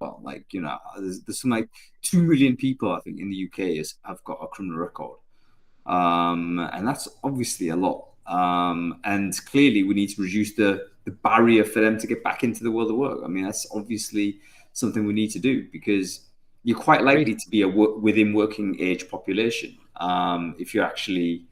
well. Like, there's some like 2 million people, I think, in the UK have got a criminal record. And that's obviously a lot. And clearly we need to reduce the barrier for them to get back into the world of work. I mean, that's obviously something we need to do, because you're quite likely to be within working age population. If you're actually,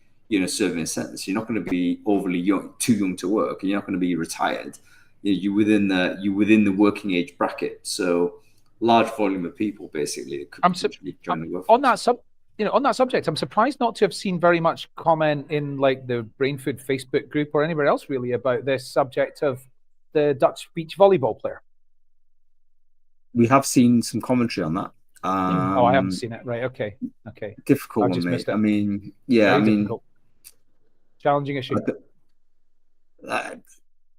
serving a sentence, you're not going to be overly young, too young to work, and you're not going to be retired. You're within the working age bracket. So large volume of people basically that could potentially join the workforce. On that subject, I'm surprised not to have seen very much comment in like the Brain Food Facebook group or anywhere else really about this subject of the Dutch beach volleyball player. We have seen some commentary on that. I haven't seen it. Right. Okay. Difficult one, mate. I mean, difficult. Challenging issue.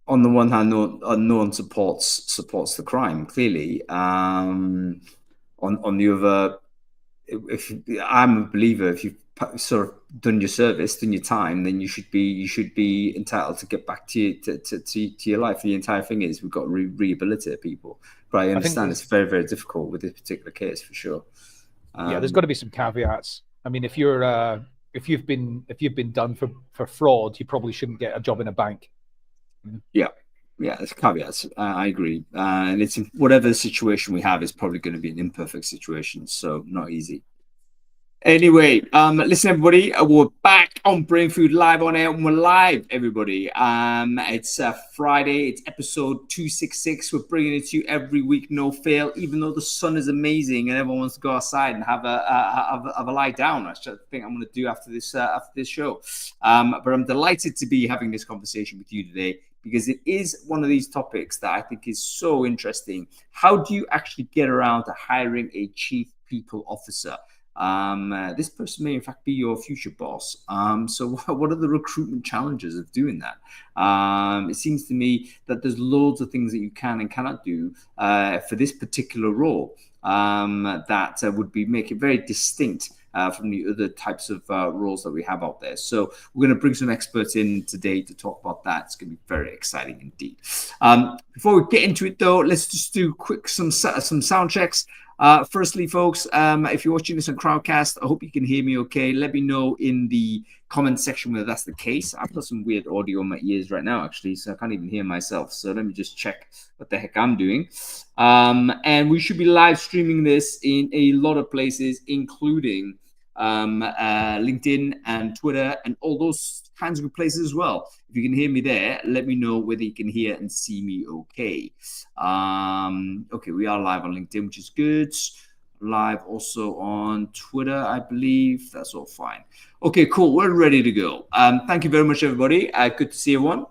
On the one hand, no one supports the crime, clearly. On the other, if I'm a believer, if you've sort of done your service, done your time, then you should be entitled to get back to your life. The entire thing is we've got to rehabilitate people. But I understand it's very, very difficult with this particular case, for sure. There's got to be some caveats. I mean, if you've been done for fraud, you probably shouldn't get a job in a bank. Yeah, there's caveats. I agree. And it's whatever situation we have is probably going to be an imperfect situation, so not easy. Anyway, listen, everybody, we're back on Brain Food Live on air, and we're live, everybody. It's Friday. It's episode 266. We're bringing it to you every week, no fail, even though the sun is amazing and everyone wants to go outside and have a lie down. That's what I think I'm going to do after this show. But I'm delighted to be having this conversation with you today, because it is one of these topics that I think is so interesting. How do you actually get around to hiring a chief people officer? This person may in fact be your future boss. So what are the recruitment challenges of doing that? It seems to me that there's loads of things that you can and cannot do for this particular role that would make it very distinct from the other types of roles that we have out there. So we're going to bring some experts in today to talk about that. It's going to be very exciting indeed. Before we get into it, though, let's just do some sound checks. Firstly, folks, if you're watching this on Crowdcast, I hope you can hear me okay. Let me know in the comment section whether that's the case. I've got some weird audio in my ears right now, actually, so I can't even hear myself. So let me just check what the heck I'm doing. And we should be live streaming this in a lot of places, including LinkedIn and Twitter and all those kinds of places as well. If you can hear me there, let me know whether you can hear and see me okay. Okay, we are live on LinkedIn, which is good. Live also on Twitter, I believe. That's all fine. Okay, cool. We're ready to go. Thank you very much, everybody. Good to see everyone.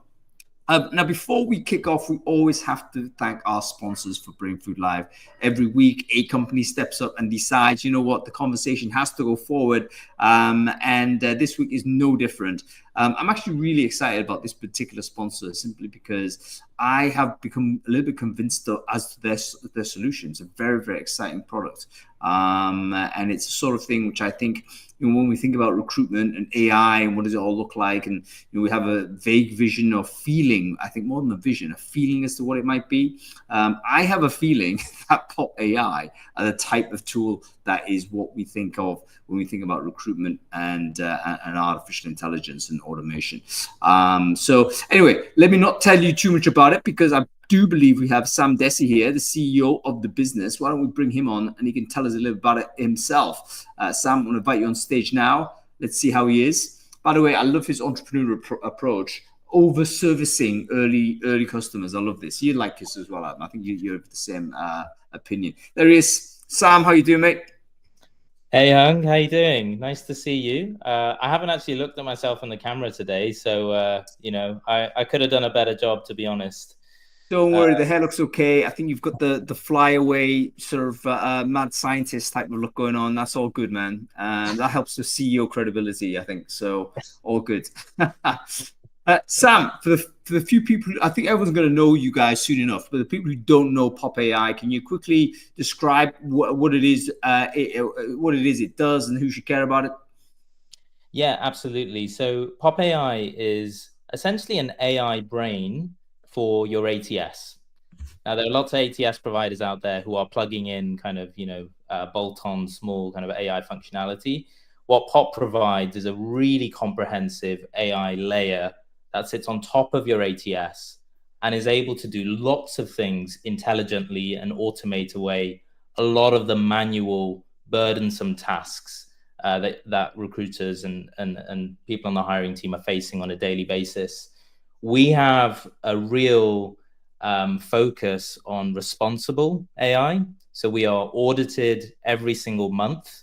Now, before we kick off, we always have to thank our sponsors for Brain Food Live. Every week, a company steps up and decides, you know what, the conversation has to go forward. And this week is no different. I'm actually really excited about this particular sponsor, simply because I have become a little bit convinced as to their solution. It's a very, very exciting product. And it's the sort of thing which I think, when we think about recruitment and AI and what does it all look like, and we have a vague vision or feeling, I think more than a vision, a feeling as to what it might be. I have a feeling that Pop AI are the type of tool that is what we think of when we think about recruitment and artificial intelligence and automation. So anyway, let me not tell you too much about it, because I do believe we have Sam Desi here, the CEO of the business. Why don't we bring him on and he can tell us a little about it himself. Sam, I'm going to invite you on stage now. Let's see how he is. By the way, I love his entrepreneurial approach, over servicing early customers. I love this. You like this as well, Adam. I think you have the same opinion. There he is. Sam, how you doing, mate? Hey, Hung, how you doing? Nice to see you. I haven't actually looked at myself on the camera today, so I could have done a better job, to be honest. Don't worry, the hair looks okay. I think you've got the flyaway sort of mad scientist type of look going on. That's all good, man. That helps with CEO credibility, I think. So all good. Sam, for the few people, I think everyone's going to know you guys soon enough, but the people who don't know Pop AI, can you quickly describe what it is, it does, and who should care about it? Yeah, absolutely. So Pop AI is essentially an AI brain for your ATS. Now, there are lots of ATS providers out there who are plugging in kind of, bolt-on small kind of AI functionality. What POP provides is a really comprehensive AI layer that sits on top of your ATS and is able to do lots of things intelligently and automate away a lot of the manual, burdensome tasks that recruiters and people on the hiring team are facing on a daily basis. We have a real focus on responsible AI. So we are audited every single month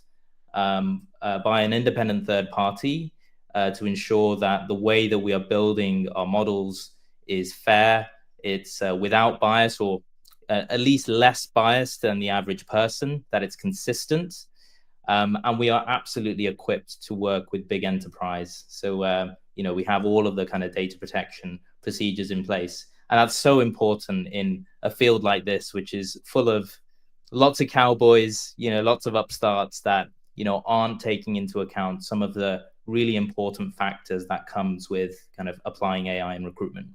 by an independent third party to ensure that the way that we are building our models is fair, it's without bias, or at least less biased than the average person, that it's consistent. And we are absolutely equipped to work with big enterprise. So, we have all of the kind of data protection procedures in place. And that's so important in a field like this, which is full of lots of cowboys, lots of upstarts that, aren't taking into account some of the really important factors that comes with kind of applying AI in recruitment.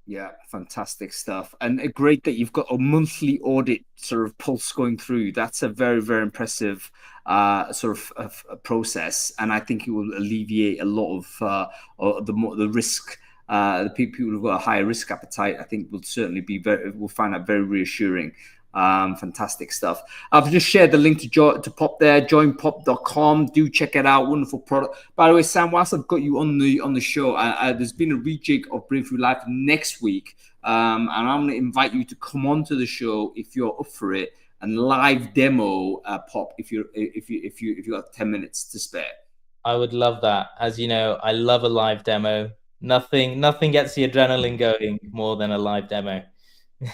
Yeah, fantastic stuff. And great that you've got a monthly audit sort of pulse going through. That's a very, very impressive sort of a process. And I think it will alleviate a lot of the risk. The people who've got a higher risk appetite, I think, will certainly will find that very reassuring. Fantastic stuff. I've just shared the link to Pop there, joinpop.com. Do check it out. Wonderful product. By the way, Sam, whilst I've got you on the show, there's been a rejig of Brainfood Live next week, and I'm going to invite you to come onto the show if you're up for it and live demo Pop if you've got 10 minutes to spare. I would love that. As you know, I love a live demo. Nothing gets the adrenaline going more than a live demo.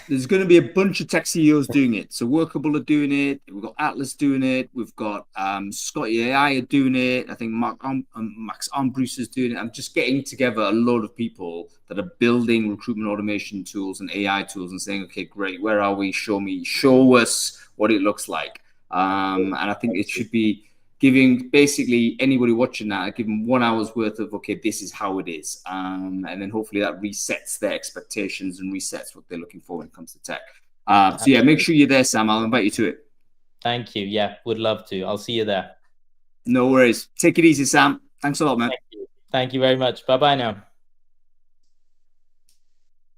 There's going to be a bunch of tech CEOs doing it. So Workable are doing it. We've got Atlas doing it. We've got Scotty AI are doing it. I think Max Armbruster is doing it. I'm just getting together a load of people that are building recruitment automation tools and AI tools and saying, okay, great, where are we? Show us what it looks like. And I think it should be giving basically anybody watching that, give them 1 hour's worth of, okay, this is how it is. And then hopefully that resets their expectations and resets what they're looking for when it comes to tech. So yeah, make sure you're there, Sam. I'll invite you to it. Thank you. Yeah, would love to. I'll see you there. No worries. Take it easy, Sam. Thanks a lot, man. Thank you very much. Bye-bye now.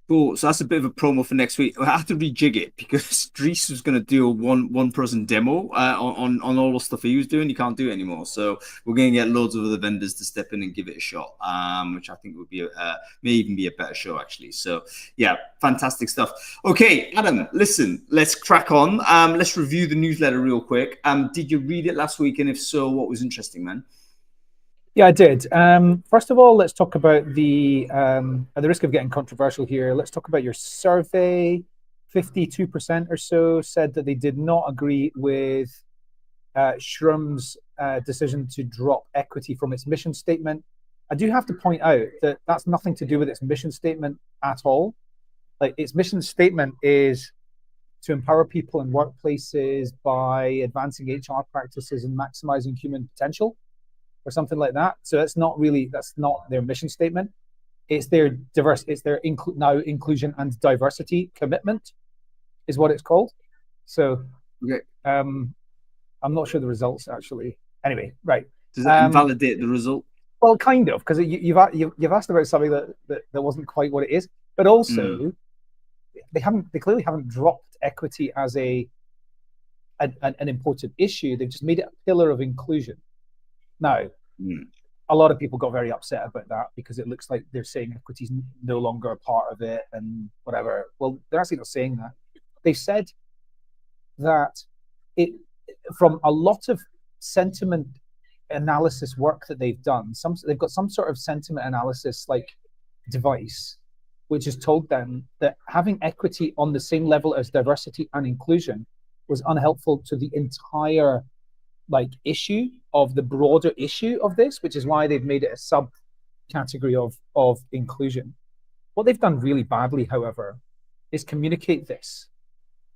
Cool. So that's a bit of a promo for next week. I have to rejig it because Dries was going to do a one person demo on all the stuff he was doing. He can't do it anymore. So we're going to get loads of other vendors to step in and give it a shot, which I think would be may even be a better show actually. So yeah, fantastic stuff. Okay, Adam, listen, let's crack on. Let's review the newsletter real quick. Did you read it last week? And if so, what was interesting, man? Yeah, I did. First of all, let's talk about at the risk of getting controversial here, let's talk about your survey. 52% or so said that they did not agree with Shroom's decision to drop equity from its mission statement. I do have to point out that that's nothing to do with its mission statement at all. Like, its mission statement is to empower people in workplaces by advancing HR practices and maximizing human potential, or something like that. So that's not their mission statement. It's their inclusion and diversity commitment is what it's called. So I'm not sure the results actually. Anyway, right. Does that invalidate the result? Well, kind of, because you've asked about something that wasn't quite what it is, but also they clearly haven't dropped equity as an important issue. They've just made it a pillar of inclusion. Now, a lot of people got very upset about that because it looks like they're saying equity is no longer a part of it and whatever. Well, they're actually not saying that. They said that from a lot of sentiment analysis work that they've done, they've got some sort of sentiment analysis like device, which has told them that having equity on the same level as diversity and inclusion was unhelpful to the entire issue of the broader issue of this, which is why they've made it a subcategory of inclusion. What they've done really badly, however, is communicate this,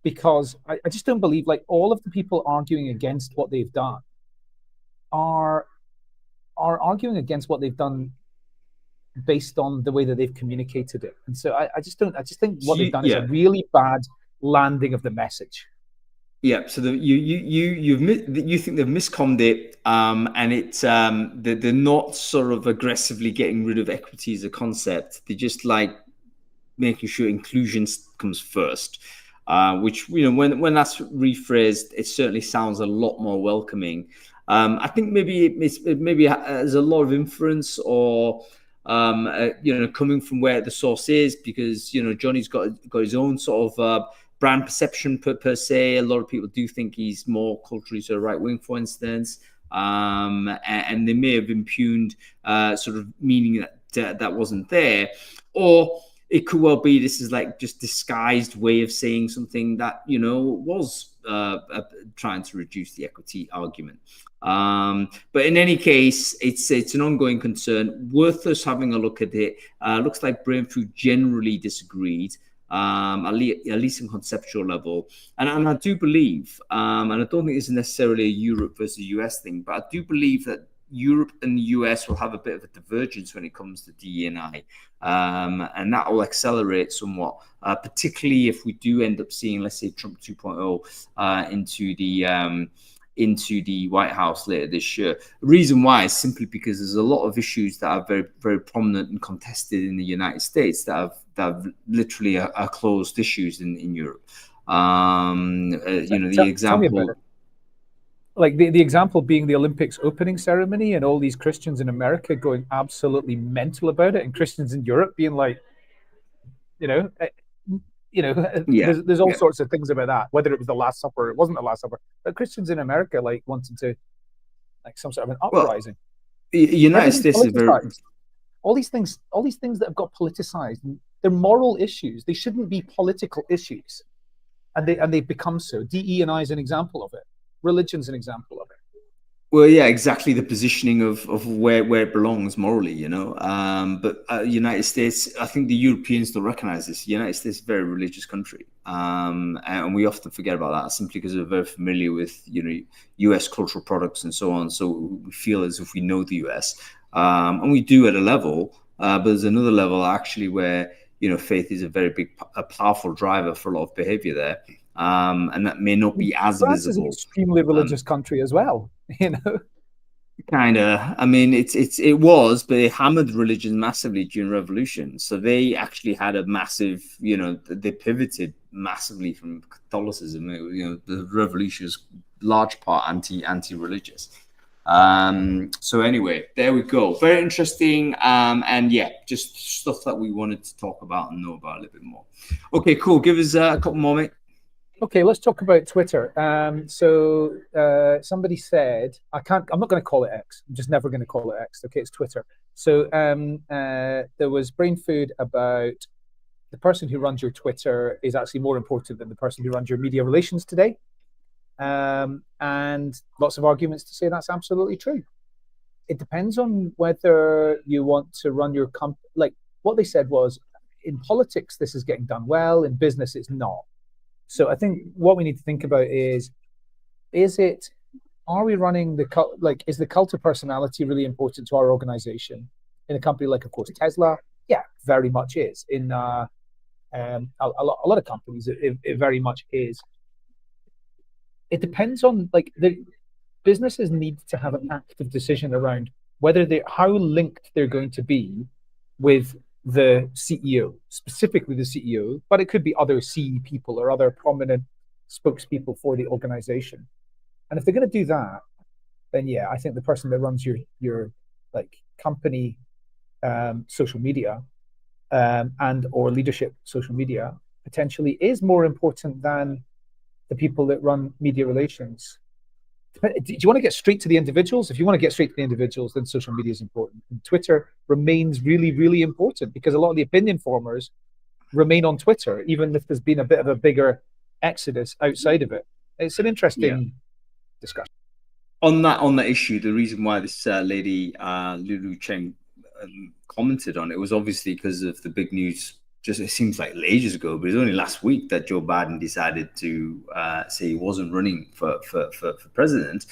because I just don't believe all of the people arguing against what they've done are arguing against what they've done based on the way that they've communicated it. And so I just think what they've done yeah. is a really bad landing of the message. Yeah, so you think they've miscommed it, and it's they're not sort of aggressively getting rid of equity as a concept. They're just like making sure inclusion comes first, which, you know, when that's rephrased, it certainly sounds a lot more welcoming. I think maybe maybe there's a lot of influence or you know, coming from where the source is, because, you know, Johnny's got his own sort of brand perception per se. A lot of people do think he's more culturally sort of right wing, for instance, and they may have impugned sort of meaning that wasn't there, or it could well be this is like just disguised way of saying something that, you know, was trying to reduce the equity argument. But in any case, it's an ongoing concern, worth us having a look at it. Looks like Brain Food generally disagreed, at least on conceptual level. And I do believe, and I don't think it's necessarily a Europe versus US thing, but I do believe that Europe and the US will have a bit of a divergence when it comes to DE&I, and that will accelerate somewhat, particularly if we do end up seeing, let's say, Trump 2.0 into the White House later this year. The reason why is simply because there's a lot of issues that are very, very prominent and contested in the United States that have literally are closed issues in Europe. You know, the example. Tell me about it. Like the example being the Olympics opening ceremony and all these Christians in America going absolutely mental about it, and Christians in Europe being like, you know, Yeah, there's all sorts of things about that. Whether it was the Last Supper, it wasn't the Last Supper, but Christians in America like wanted to, like, some sort of an uprising. Well, United States is very. All these things that have got politicized, they're moral issues. They shouldn't be political issues, and they've become so. DE&I is an example of it. Religion's an example of it. Well, yeah, exactly, the positioning of where it belongs morally, you know. But United States, I think the Europeans don't recognize this. The United States is a very religious country, and we often forget about that simply because we're very familiar with, you know, US cultural products and so on. So we feel as if we know the US, and we do at a level. But there's another level actually where, you know, faith is a powerful driver for a lot of behavior there. And that may not be as France visible. is an extremely religious country as well, you know. Kind of. I mean, it was, but they hammered religion massively during Revolution. So they actually had a massive, you know, they pivoted massively from Catholicism. You know, the revolution is large part anti-religious. So anyway, there we go. Very interesting. And yeah, just stuff that we wanted to talk about and know about a little bit more. Okay, cool. Give us a couple more, mate. Okay, let's talk about Twitter. So somebody said, I'm not going to call it X. I'm just never going to call it X. Okay, it's Twitter. So there was brain food about the person who runs your Twitter is actually more important than the person who runs your media relations today. And lots of arguments to say that's absolutely true. It depends on whether you want to run your company. Like what they said was, in politics, this is getting done well. In business, it's not. So I think what we need to think about is are we running is the cult of personality really important to our organization? In a company like, of course, Tesla, yeah, very much is. In a lot of companies, it very much is. It depends on, like, the businesses need to have an active decision around how linked they're going to be with the CEO, specifically the CEO, but it could be other CE people or other prominent spokespeople for the organization. And if they're going to do that, then yeah, I think the person that runs your like company social media and or leadership social media potentially is more important than the people that run media relations. Do you want to get straight to the individuals? If you want to get straight to the individuals, then social media is important. And Twitter remains really, really important because a lot of the opinion formers remain on Twitter, even if there's been a bit of a bigger exodus outside of it. It's an interesting discussion. On that issue, the reason why this lady, Lulu Cheng, commented on it was obviously because of the big news. Just, it seems like ages ago, but it was only last week that Joe Biden decided to say he wasn't running for president.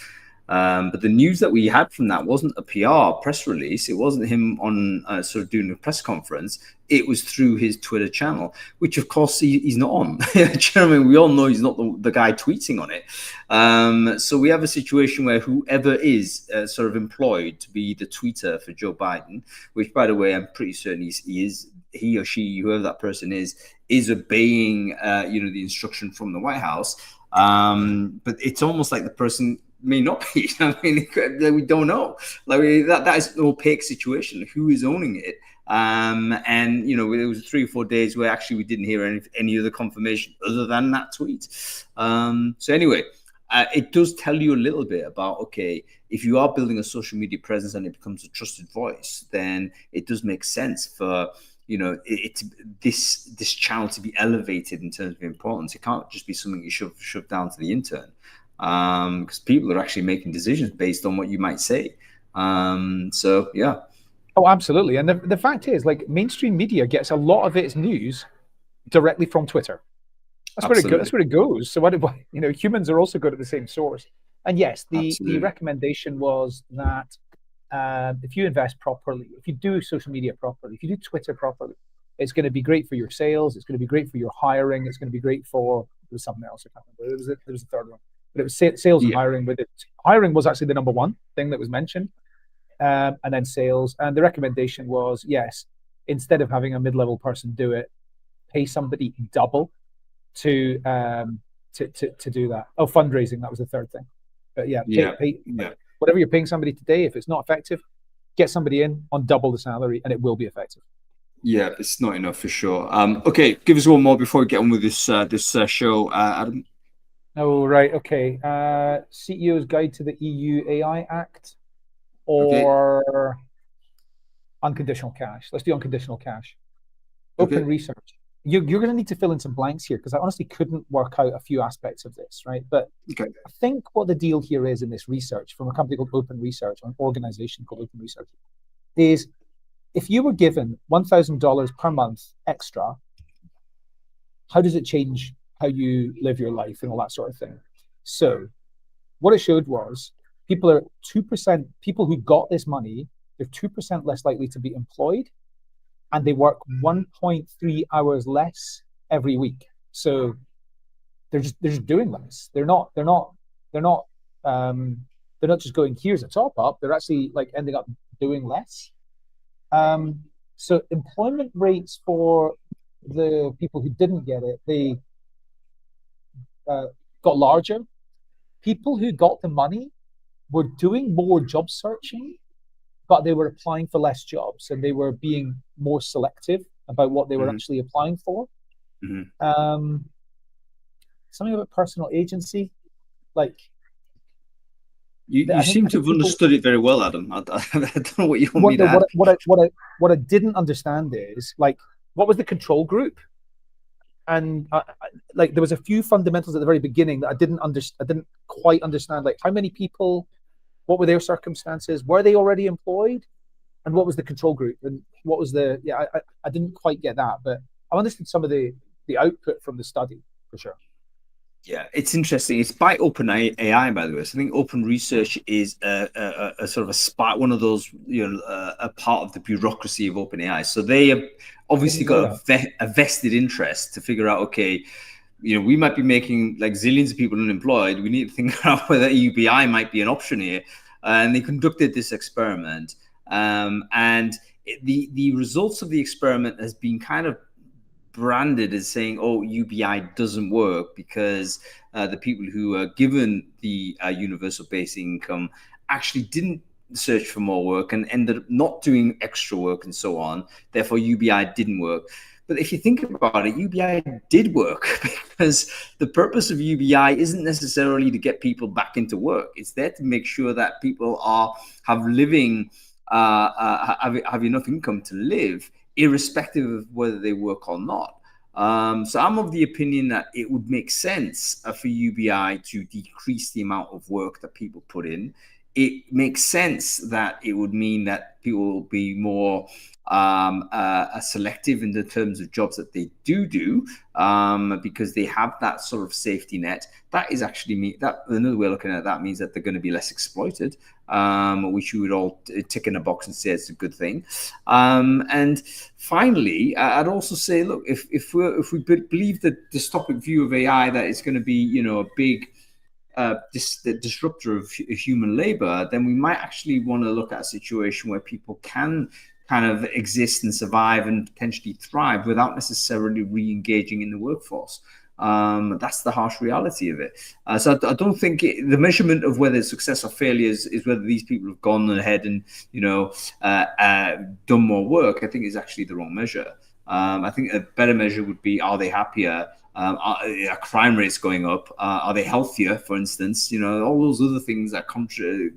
But the news that we had from that wasn't a PR press release. It wasn't him on sort of doing a press conference. It was through his Twitter channel, which of course he's not on. I mean, we all know he's not the guy tweeting on it. So we have a situation where whoever is sort of employed to be the tweeter for Joe Biden, which by the way, I'm pretty certain he or she, whoever that person is obeying, the instruction from the White House. But it's almost like the person may not be. I mean, we don't know. Like that is an opaque situation. Who is owning it? And there was 3 or 4 days where actually we didn't hear any other confirmation other than that tweet. So anyway, it does tell you a little bit about, okay, if you are building a social media presence and it becomes a trusted voice, then it does make sense for this channel to be elevated in terms of importance. It can't just be something you shove down to the intern, because people are actually making decisions based on what you might say. So yeah. Oh, absolutely. And the fact is, like, mainstream media gets a lot of its news directly from Twitter. That's where it goes. That's where it goes. So humans are also good at the same source. And yes, the recommendation was that if you invest properly, if you do social media properly, if you do Twitter properly, it's going to be great for your sales. It's going to be great for your hiring. It's going to be great for, there was something else. I can't remember. There was a third one, but it was sales and hiring. With it, hiring was actually the number one thing that was mentioned, and then sales. And the recommendation was, yes, instead of having a mid-level person do it, pay somebody double to do that. Oh, fundraising, that was the third thing. But pay whatever you're paying somebody today, if it's not effective, get somebody in on double the salary and it will be effective. Yeah, it's not enough for sure. Okay, give us one more before we get on with this show, Adam. Oh, right. Okay. CEO's Guide to the EU AI Act or unconditional cash. Let's do unconditional cash. Open research. You're going to need to fill in some blanks here because I honestly couldn't work out a few aspects of this, right? But I think what the deal here is in this research from a company called Open Research, or an organization called Open Research, is if you were given $1,000 per month extra, how does it change how you live your life and all that sort of thing? So what it showed was people are 2%, people who got this money, they're 2% less likely to be employed, and they work 1.3 hours less every week. So they're just doing less. They're not just going, here's a top up. They're actually like ending up doing less. So employment rates for the people who didn't get it, they got larger. People who got the money were doing more job searching, but they were applying for less jobs and they were being more selective about what they were actually applying for. Something about personal agency, like you seem to have understood it very well, Adam. I don't know what you want me to add. What I didn't understand is, like, what was the control group? And like there was a few fundamentals at the very beginning that I didn't quite understand. Like, how many people, what were their circumstances? Were they already employed? And what was the control group? And what was I didn't quite get that, but I understood some of the output from the study for sure. Yeah, it's interesting. It's by OpenAI, by the way. So I think Open Research is a sort of a spot, one of those, a part of the bureaucracy of OpenAI. So they have obviously got a vested interest to figure out, okay, we might be making like zillions of people unemployed. We need to think out whether UBI might be an option here. And they conducted this experiment. And the results of the experiment has been kind of branded as saying, oh, UBI doesn't work because the people who are given the universal basic income actually didn't search for more work and ended up not doing extra work and so on. Therefore, UBI didn't work. But if you think about it, UBI did work because the purpose of UBI isn't necessarily to get people back into work. It's there to make sure that people have enough income to live, irrespective of whether they work or not. So I'm of the opinion that it would make sense for UBI to decrease the amount of work that people put in it makes sense that it would mean that people will be more selective in the terms of jobs that they do, because they have that sort of safety net. That is actually that another way of looking at that means that they're going to be less exploited, which we would all tick in a box and say it's a good thing. And finally, I'd also say, look, if we believe that dystopic view of AI that it's going to be, a big the disruptor of human labor, then we might actually want to look at a situation where people can kind of exist and survive and potentially thrive without necessarily re-engaging in the workforce. That's the harsh reality of it. So I don't think the measurement of whether it's success or failure is whether these people have gone ahead and done more work. I think is actually the wrong measure. I think a better measure would be, are they happier? Are crime rates going up? Are they healthier, for instance? All those other things that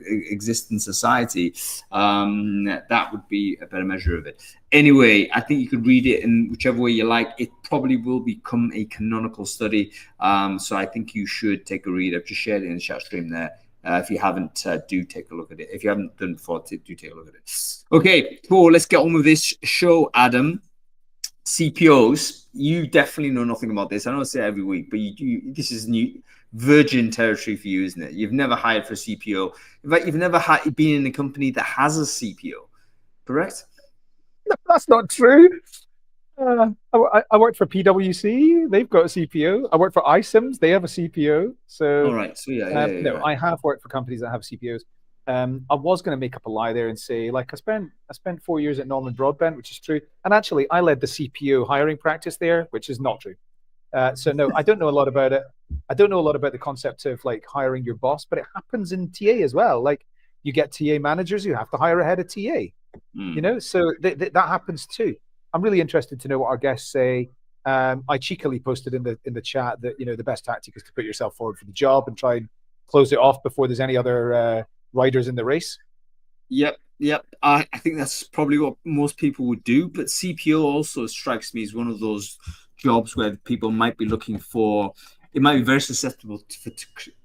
exist in society. That would be a better measure of it. Anyway, I think you could read it in whichever way you like. It probably will become a canonical study. So I think you should take a read. I've just shared it in the chat stream there. If you haven't, do take a look at it. If you haven't done it before, do take a look at it. Okay, cool. Let's get on with this show, Adam. CPOs, you definitely know nothing about this. I don't say it every week, but this is new virgin territory for you, isn't it? You've never hired for a CPO. In fact, you've never been in a company that has a CPO, correct? No, that's not true. I worked for PwC. They've got a CPO. I worked for iSIMS. They have a CPO. So, all right. So yeah. I have worked for companies that have CPOs. I was going to make up a lie there and say, like, I spent 4 years at Norman Broadbent, which is true. And actually, I led the CPO hiring practice there, which is not true. So no, I don't know a lot about it. I don't know a lot about the concept of like hiring your boss, but it happens in TA as well. Like you get TA managers, you have to hire ahead of TA. So that happens too. I'm really interested to know what our guests say. I cheekily posted in the chat that the best tactic is to put yourself forward for the job and try and close it off before there's any other riders in the race. Yep. I think that's probably what most people would do. But CPO also strikes me as one of those jobs where people might be looking for. It might be very susceptible to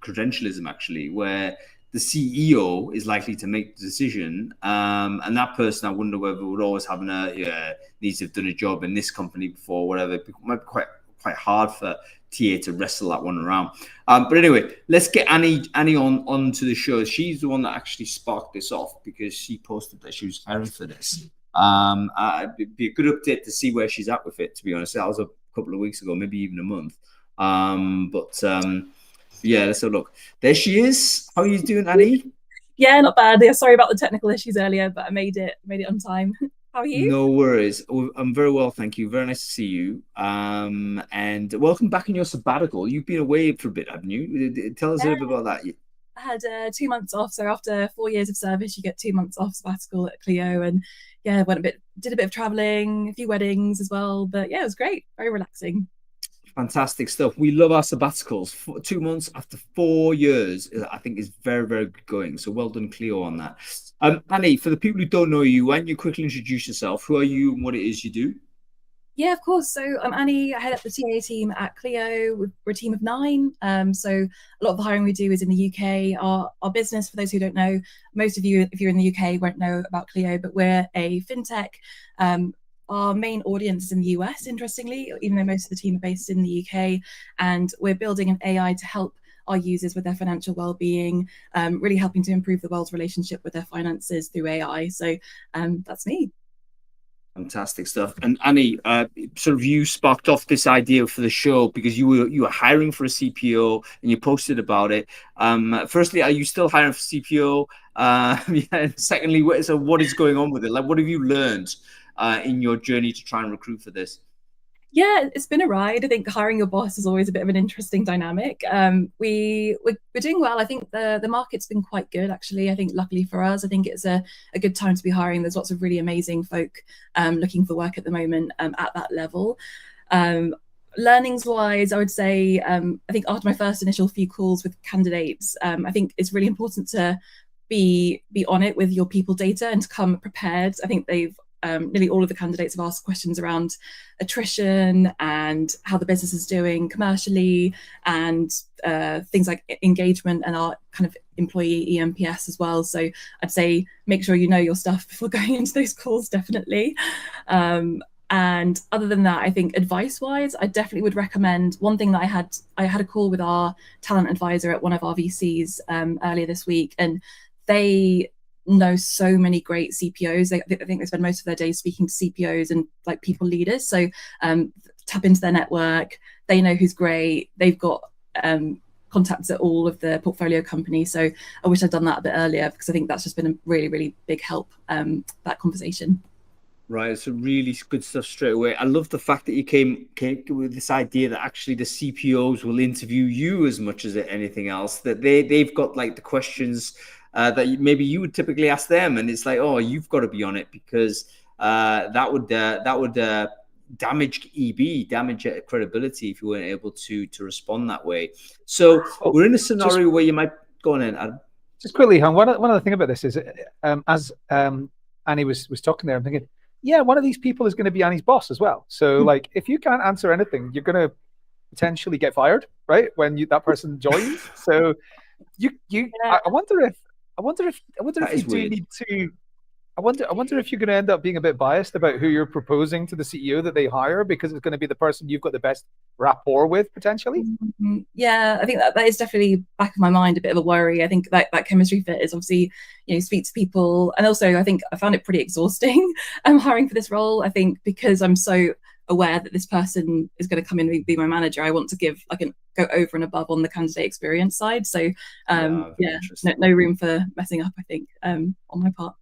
credentialism, actually, where the CEO is likely to make the decision, and that person, I wonder whether would always have needs to have done a job in this company before, whatever. It might be quite hard for TA to wrestle that one around. But anyway, let's get Annie on to the show. She's the one that actually sparked this off because she posted that she was hiring for this. It'd be a good update to see where she's at with it, to be honest. That was a couple of weeks ago, maybe even a month. Yeah, let's have a look. There she is. How are you doing, Annie? Yeah, not bad. Yeah, sorry about the technical issues earlier, but I made it on time. How are you? No worries. I'm very well, thank you. Very nice to see you. And welcome back in your sabbatical. You've been away for a bit, haven't you? Tell us a little bit about that. I had 2 months off. So after 4 years of service, you get 2 months off sabbatical at Clio, and yeah, did a bit of traveling, a few weddings as well. But yeah, it was great. Very relaxing. Fantastic stuff. We love our sabbaticals. 2 months after 4 years, I think is very, very good going. So well done, Cleo, on that. Annie, for the people who don't know you, why don't you quickly introduce yourself? Who are you and what it is you do? Yeah, of course. So I'm Annie. I head up the TA team at Clio. We're a team of 9. So a lot of the hiring we do is in the UK. Our business, for those who don't know, most of you, if you're in the UK, won't know about Clio, but we're a fintech. Our main audience is in the US, interestingly, even though most of the team are based in the UK. And we're building an AI to help our users with their financial well-being, really helping to improve the world's relationship with their finances through AI. So that's me. Fantastic stuff. And Annie, sort of you sparked off this idea for the show because you were hiring for a CPO and you posted about it. Firstly, are you still hiring for CPO? And secondly, what is going on with it? Like, what have you learned in your journey to try and recruit for this? Yeah, it's been a ride. I think hiring your boss is always a bit of an interesting dynamic. We're doing well. I think the market's been quite good, actually. I think luckily for us, I think it's a good time to be hiring. There's lots of really amazing folk looking for work at the moment at that level. Learnings wise, I would say, I think after my first initial few calls with candidates, I think it's really important to be on it with your people data and to come prepared. I think they've nearly all of the candidates have asked questions around attrition and how the business is doing commercially, and things like engagement and our kind of employee EMPS as well. So I'd say make sure you know your stuff before going into those calls, definitely. And other than that, I think advice-wise, I definitely would recommend one thing that I had a call with our talent advisor at one of our VCs earlier this week, and they know so many great CPOs. I think they spend most of their days speaking to CPOs and like people leaders. So tap into their network. They know who's great. They've got contacts at all of the portfolio companies. So I wish I'd done that a bit earlier, because I think that's just been a really, really big help, that conversation. Right, so really good stuff straight away. I love the fact that you came with this idea that actually the CPOs will interview you as much as anything else. That they've got like the questions that maybe you would typically ask them, and it's like, oh, you've got to be on it, because that would damage EB, damage credibility if you weren't able to respond that way. So we're in a scenario where you might go on in, Adam. Just quickly, Han, one other thing about this is, as Annie was talking there, I'm thinking, yeah, one of these people is going to be Annie's boss as well. So like, if you can't answer anything, you're going to potentially get fired, right? When that person joins. So you I wonder if you do need to. I wonder if you're going to end up being a bit biased about who you're proposing to the CEO that they hire, because it's going to be the person you've got the best rapport with potentially. Yeah, I think that is definitely back of my mind, a bit of a worry. I think that chemistry fit is obviously, speak to people, and also I think I found it pretty exhausting hiring for this role. I think because I'm so aware that this person is going to come in and be my manager, I want to give go over and above on the candidate experience side. So no room for messing up, I think, on my part.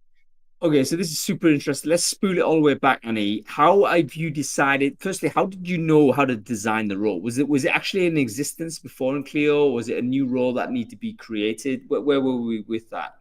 Okay, so this is super interesting. Let's spool it all the way back, Annie. How have you decided? Firstly, how did you know how to design the role? Was it actually in existence before in Clio? Or was it a new role that needed to be created? Where were we with that?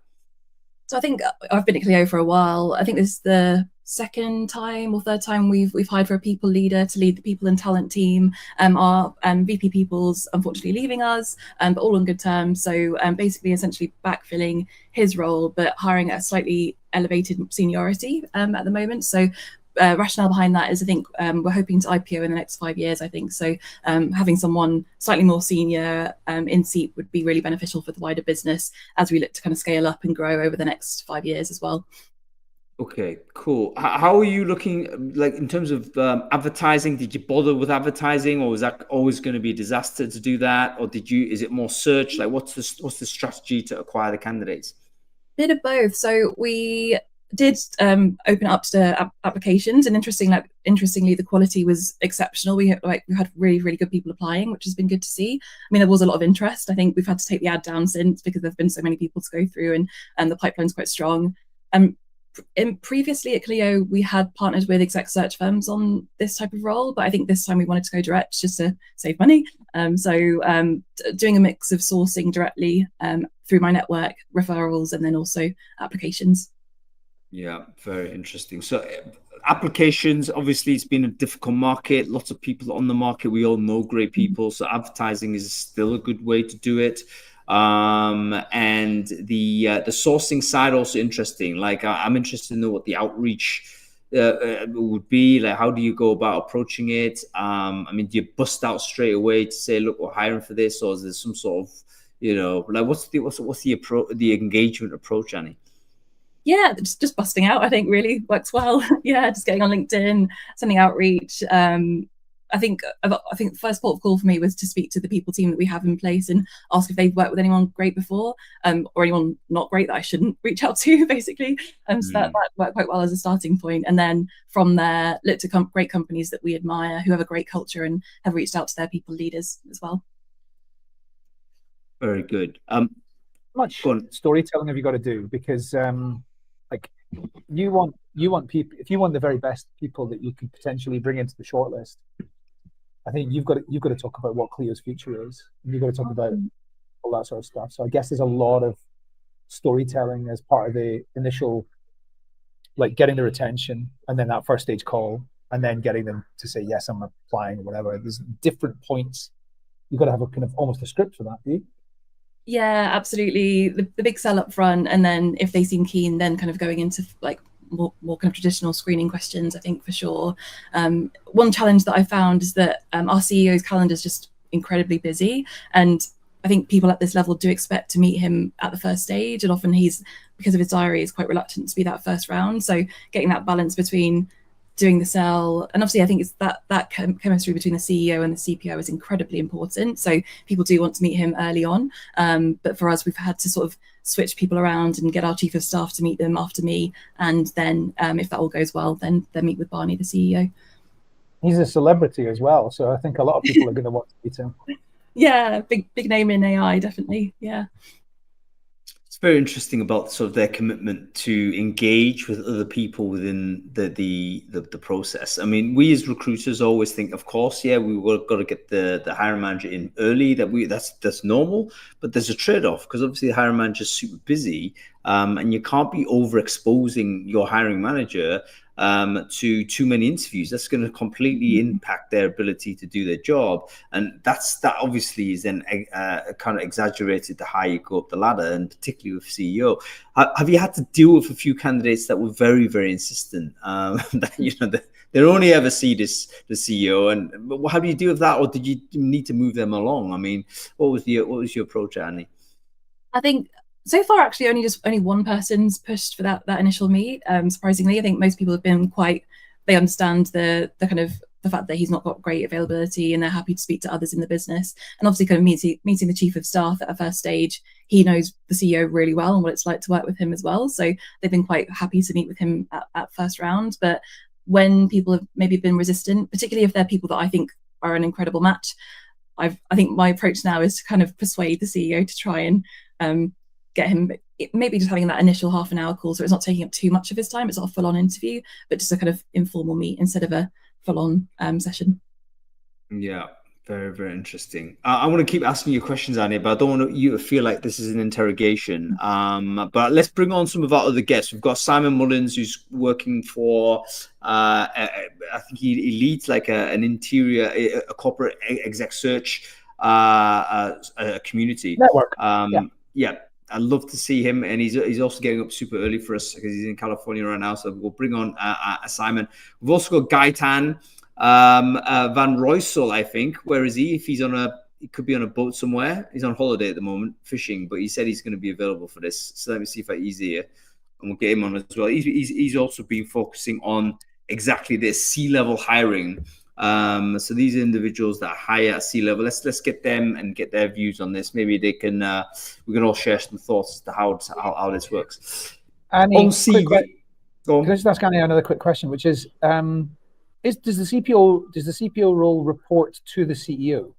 So I think I've been at Clio for a while. I think this is the second time or third time we've hired for a people leader to lead the people and talent team. Our VP people's unfortunately leaving us, but all on good terms. So basically, essentially backfilling his role, but hiring at a slightly elevated seniority at the moment. So rationale behind that is, I think we're hoping to IPO in the next 5 years, I think. So having someone slightly more senior in seat would be really beneficial for the wider business as we look to kind of scale up and grow over the next 5 years as well. Okay, cool. How are you looking, like in terms of advertising? Did you bother with advertising, or was that always going to be a disaster to do that? Or is it more search? Like what's the strategy to acquire the candidates? Bit of both. So we did open up to applications, and interestingly, the quality was exceptional. We had really, really good people applying, which has been good to see. I mean, there was a lot of interest. I think we've had to take the ad down since, because there've been so many people to go through, and the pipeline's quite strong. Previously at Clio, we had partnered with exec search firms on this type of role, but I think this time we wanted to go direct just to save money. So doing a mix of sourcing directly through my network, referrals, and then also applications. Yeah, very interesting. So applications, obviously it's been a difficult market, lots of people on the market. We all know great people. So advertising is still a good way to do it. And the sourcing side also interesting. Like I'm interested to know what the outreach would be. Like, how do you go about approaching it? I mean, do you bust out straight away to say, look, we're hiring for this, or is there some sort of, like what's the engagement approach, Annie? Yeah, just busting out, I think, really works well. Yeah, just getting on LinkedIn, sending outreach. I think the first port of call for me was to speak to the people team that we have in place and ask if they've worked with anyone great before, or anyone not great that I shouldn't reach out to, basically. So that worked quite well as a starting point. And then from there, look to great companies that we admire, who have a great culture, and have reached out to their people leaders as well. Very good. Much storytelling have you got to do? Because like you want people, if you want the very best people that you can potentially bring into the shortlist, I think you've got to talk about what Clio's future is, and you've got to talk about all that sort of stuff. So I guess there's a lot of storytelling as part of the initial, like getting their attention, and then that first stage call, and then getting them to say yes, I'm applying, or whatever. There's different points. You've got to have a kind of almost a script for that, do you? Yeah, absolutely. The big sell up front, and then if they seem keen, then kind of going into like more kind of traditional screening questions, I think, for sure. One challenge that I found is that our CEO's calendar is just incredibly busy, and I think people at this level do expect to meet him at the first stage, and often he's, because of his diary, is quite reluctant to be that first round. So getting that balance between doing the sell, and obviously I think it's that chemistry between the CEO and the CPO is incredibly important. So people do want to meet him early on, but for us, we've had to sort of switch people around and get our chief of staff to meet them after me, and then if that all goes well, then meet with Barney, the CEO. He's a celebrity as well, so I think a lot of people are going to want to meet him. Yeah, big name in AI, definitely. Yeah. It's very interesting about sort of their commitment to engage with other people within the process. I mean, we as recruiters always think, of course, yeah, we were got to get the hiring manager in early. That's normal, but there's a trade-off, because obviously the hiring manager is super busy, and you can't be overexposing your hiring manager to too many interviews. That's going to completely impact their ability to do their job, and that obviously is then kind of exaggerated the higher you go up the ladder, and particularly with CEO. Have you had to deal with a few candidates that were very, very insistent that they only ever see the CEO, and how do you deal with that, or did you need to move them along? I mean, what was your approach, Annie? I think so far, actually, only one person's pushed for that initial meet. Surprisingly, I think most people have been they understand the kind of the fact that he's not got great availability, and they're happy to speak to others in the business. And obviously, kind of meeting the chief of staff at a first stage, he knows the CEO really well and what it's like to work with him as well. So they've been quite happy to meet with him at first round. But when people have maybe been resistant, particularly if they're people that I think are an incredible match, I think my approach now is to kind of persuade the CEO to try and get him maybe just having that initial half an hour call, so it's not taking up too much of his time. It's not a full-on interview, but just a kind of informal meet instead of a full-on session. Yeah, very, very interesting. I want to keep asking you questions, Annie, but I don't want you to feel like this is an interrogation. But let's bring on some of our other guests. We've got Simon Mullins, who's working for, I think he leads like an interior, a corporate exec search community. Network. Yeah. I'd love to see him, and he's also getting up super early for us because he's in California right now. So we'll bring on Simon. We've also got Gaitan Van Roysel, I think. Where is he? If he could be on a boat somewhere. He's on holiday at the moment, fishing, but he said he's going to be available for this. So let me see if he's here, and we'll get him on as well. He's also been focusing on exactly this C-level hiring. So these individuals that hire at C-level, let's get them and get their views on this. Maybe they can we can all share some thoughts as to how this works. Annie, on CV, can I just ask Annie another quick question, which is does the CPO role report to the CEO?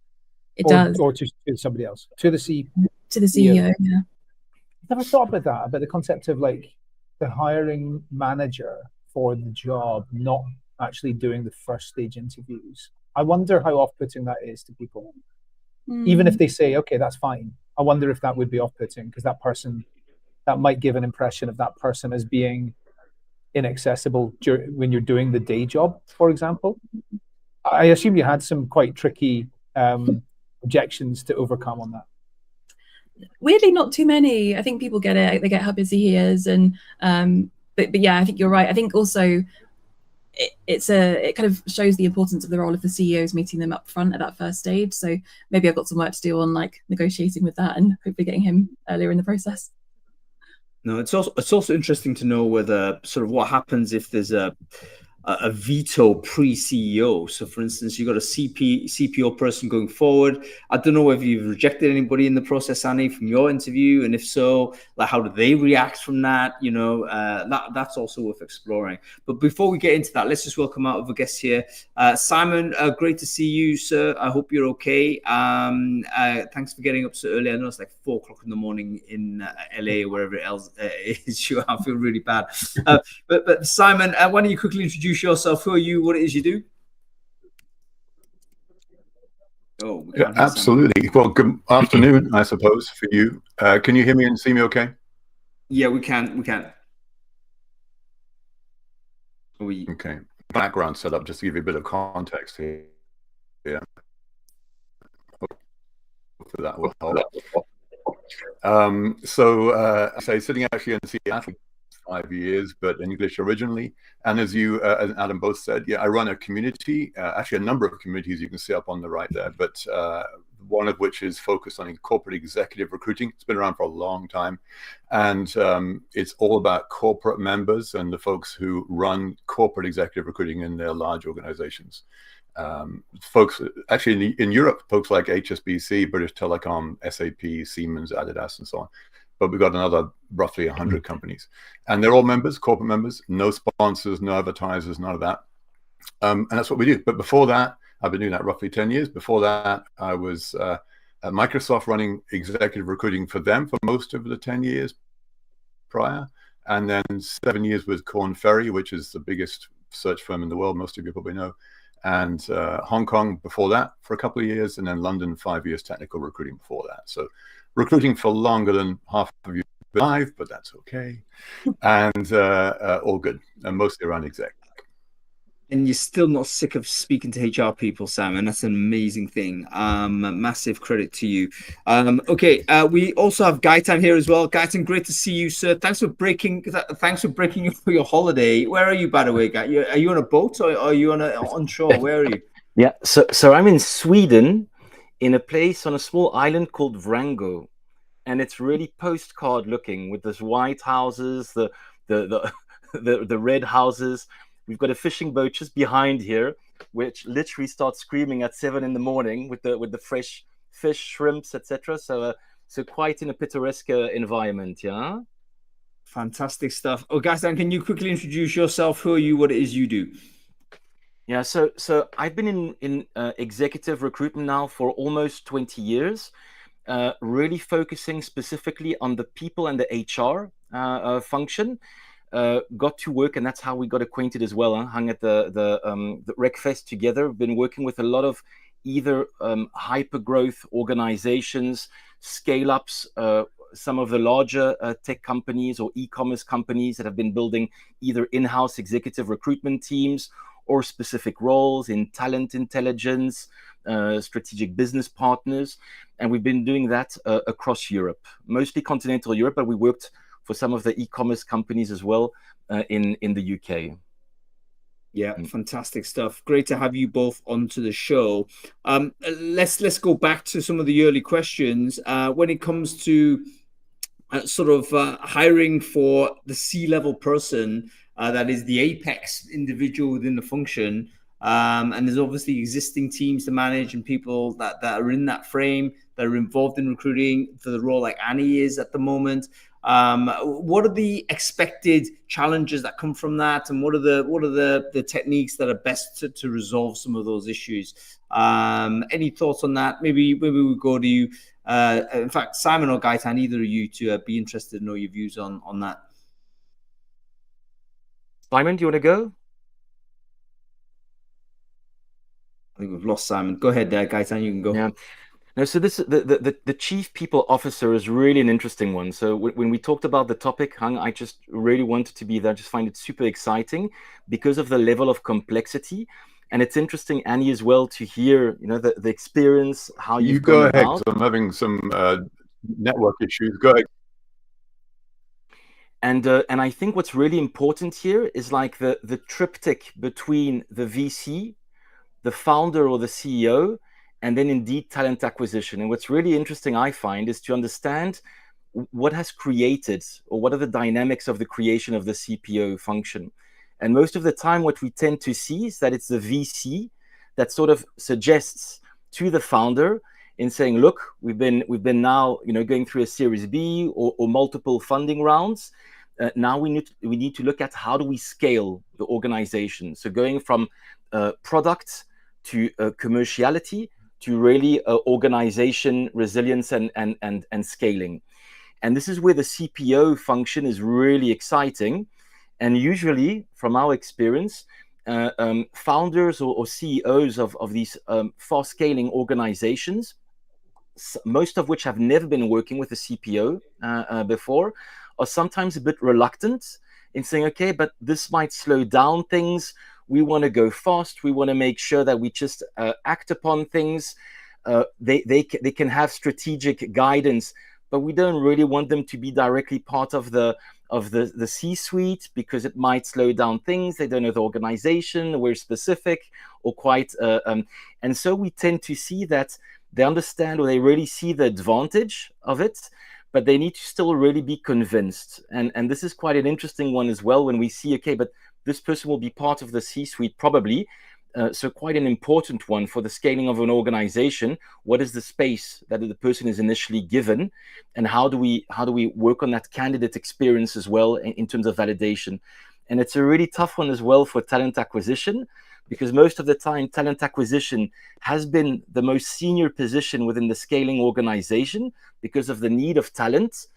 It does, or to somebody else? To the CEO. Yeah. I've never thought about that, about the concept of like the hiring manager for the job not actually doing the first stage interviews. I wonder how off-putting that is to people. Even if they say, okay, that's fine, I wonder if that would be off-putting, because that might give an impression of that person as being inaccessible when you're doing the day job, for example. I assume you had some quite tricky objections to overcome on that. Weirdly, not too many. I think people get it. They get how busy he is, and but yeah, I think you're right. I think also it kind of shows the importance of the role of the CEOs meeting them up front at that first stage. So maybe I've got some work to do on like negotiating with that and hopefully getting him earlier in the process. No, it's also interesting to know whether sort of what happens if there's a veto pre-CEO. So, for instance, you've got a CPO person going forward. I don't know if you've rejected anybody in the process, Annie, from your interview, and if so, like how do they react from that? You know, that's also worth exploring. But before we get into that, let's just welcome our other guests here. Simon, great to see you, sir. I hope you're okay. Thanks for getting up so early. I know it's like 4:00 in the morning in LA or wherever else it is. Sure, I feel really bad. But Simon, why don't you quickly introduce yourself? Who are you? What it is you do? Oh, yeah, absolutely. Well, good afternoon, I suppose, for you. Can you hear me and see me okay? Yeah, we can. Okay. Background setup, just to give you a bit of context here. Yeah. Hopefully that will help. I say sitting actually in Seattle, 5 years, but in English originally. And as you and Adam both said, yeah, I run a community, actually a number of communities you can see up on the right there, but one of which is focused on corporate executive recruiting. It's been around for a long time. And it's all about corporate members and the folks who run corporate executive recruiting in their large organizations. Folks, actually in Europe, folks like HSBC, British Telecom, SAP, Siemens, Adidas, and so on. But we've got another roughly 100 companies. And they're all members, corporate members, no sponsors, no advertisers, none of that. And that's what we do. But before that, I've been doing that roughly 10 years. Before that, I was at Microsoft running executive recruiting for them for most of the 10 years prior. And then 7 years with Korn Ferry, which is the biggest search firm in the world, most of you probably know. And Hong Kong before that for a couple of years. And then London, 5 years technical recruiting before that. So recruiting for longer than half of you alive, but that's okay. And all good. And mostly around exec. And you're still not sick of speaking to HR people, Sam, and that's an amazing thing. Massive credit to you. Okay, we also have Gaitan here as well. Gaitan, great to see you, sir. Thanks for breaking your holiday. Where are you, by the way, Gaitan? Are you on a boat or are you on shore? Where are you? Yeah, so I'm in Sweden, in a place on a small island called Vrango, and it's really postcard looking with those white houses, the red houses. We've got a fishing boat just behind here, which literally starts screaming at 7 in the morning with the fresh fish, shrimps, etc. So quite in a picturesque environment, yeah. Fantastic stuff. Oh, Gaitan, can you quickly introduce yourself? Who are you? What it is you do? Yeah, so I've been in executive recruitment now for almost 20 years, really focusing specifically on the people and the HR function. Got to work, and that's how we got acquainted as well. Hung at the RecFest together. Been working with a lot of either hyper growth organizations, scale ups, some of the larger tech companies or e-commerce companies that have been building either in-house executive recruitment teams or specific roles in talent intelligence, strategic business partners. And we've been doing that across Europe, mostly continental Europe, but we worked for some of the e-commerce companies as well in the UK. Yeah, fantastic stuff. Great to have you both onto the show. Let's go back to some of the early questions. When it comes to hiring for the C-level person, that is the apex individual within the function, and there's obviously existing teams to manage and people that are in that frame that are involved in recruiting for the role like Annie is at the moment. What are the expected challenges that come from that, and what are the techniques that are best to resolve some of those issues? Any thoughts on that? Maybe we go to you. In fact, Simon or Gaitan, either of you to be interested to know your views on that. Simon, do you want to go? I think we've lost Simon. Go ahead there, Gaitan, you can go. Yeah. No, so this the chief people officer is really an interesting one. So when we talked about the topic, Hung, I just really wanted to be there. I just find it super exciting because of the level of complexity. And it's interesting, Annie, as well, to hear, the experience, how you you've go gone ahead. about. I'm having some network issues. Go ahead. And I think what's really important here is like the triptych between the VC, the founder or the CEO, and then indeed talent acquisition. And what's really interesting, I find, is to understand what has created or what are the dynamics of the creation of the CPO function. And most of the time, what we tend to see is that it's the VC that sort of suggests to the founder in saying, look, we've been now going through a Series B or multiple funding rounds. Now we need to look at how do we scale the organization. So going from product to commerciality to really organization resilience and scaling. And this is where the CPO function is really exciting. And usually, from our experience, founders or CEOs of these fast scaling organizations, most of which have never been working with a CPO before, are sometimes a bit reluctant in saying, okay, but this might slow down things. We want to go fast. We want to make sure that we just act upon things. They can have strategic guidance, but we don't really want them to be directly part of the of the C-suite because it might slow down things. They don't know the organization, we're specific or quite, and so we tend to see that they understand or they really see the advantage of it, but they need to still really be convinced. And this is quite an interesting one as well when we see, okay, but this person will be part of the C-suite probably. So quite an important one for the scaling of an organization. What is the space that the person is initially given, and how do we work on that candidate experience as well in terms of validation? And it's a really tough one as well for talent acquisition, because most of the time talent acquisition has been the most senior position within the scaling organization because of the need of talent,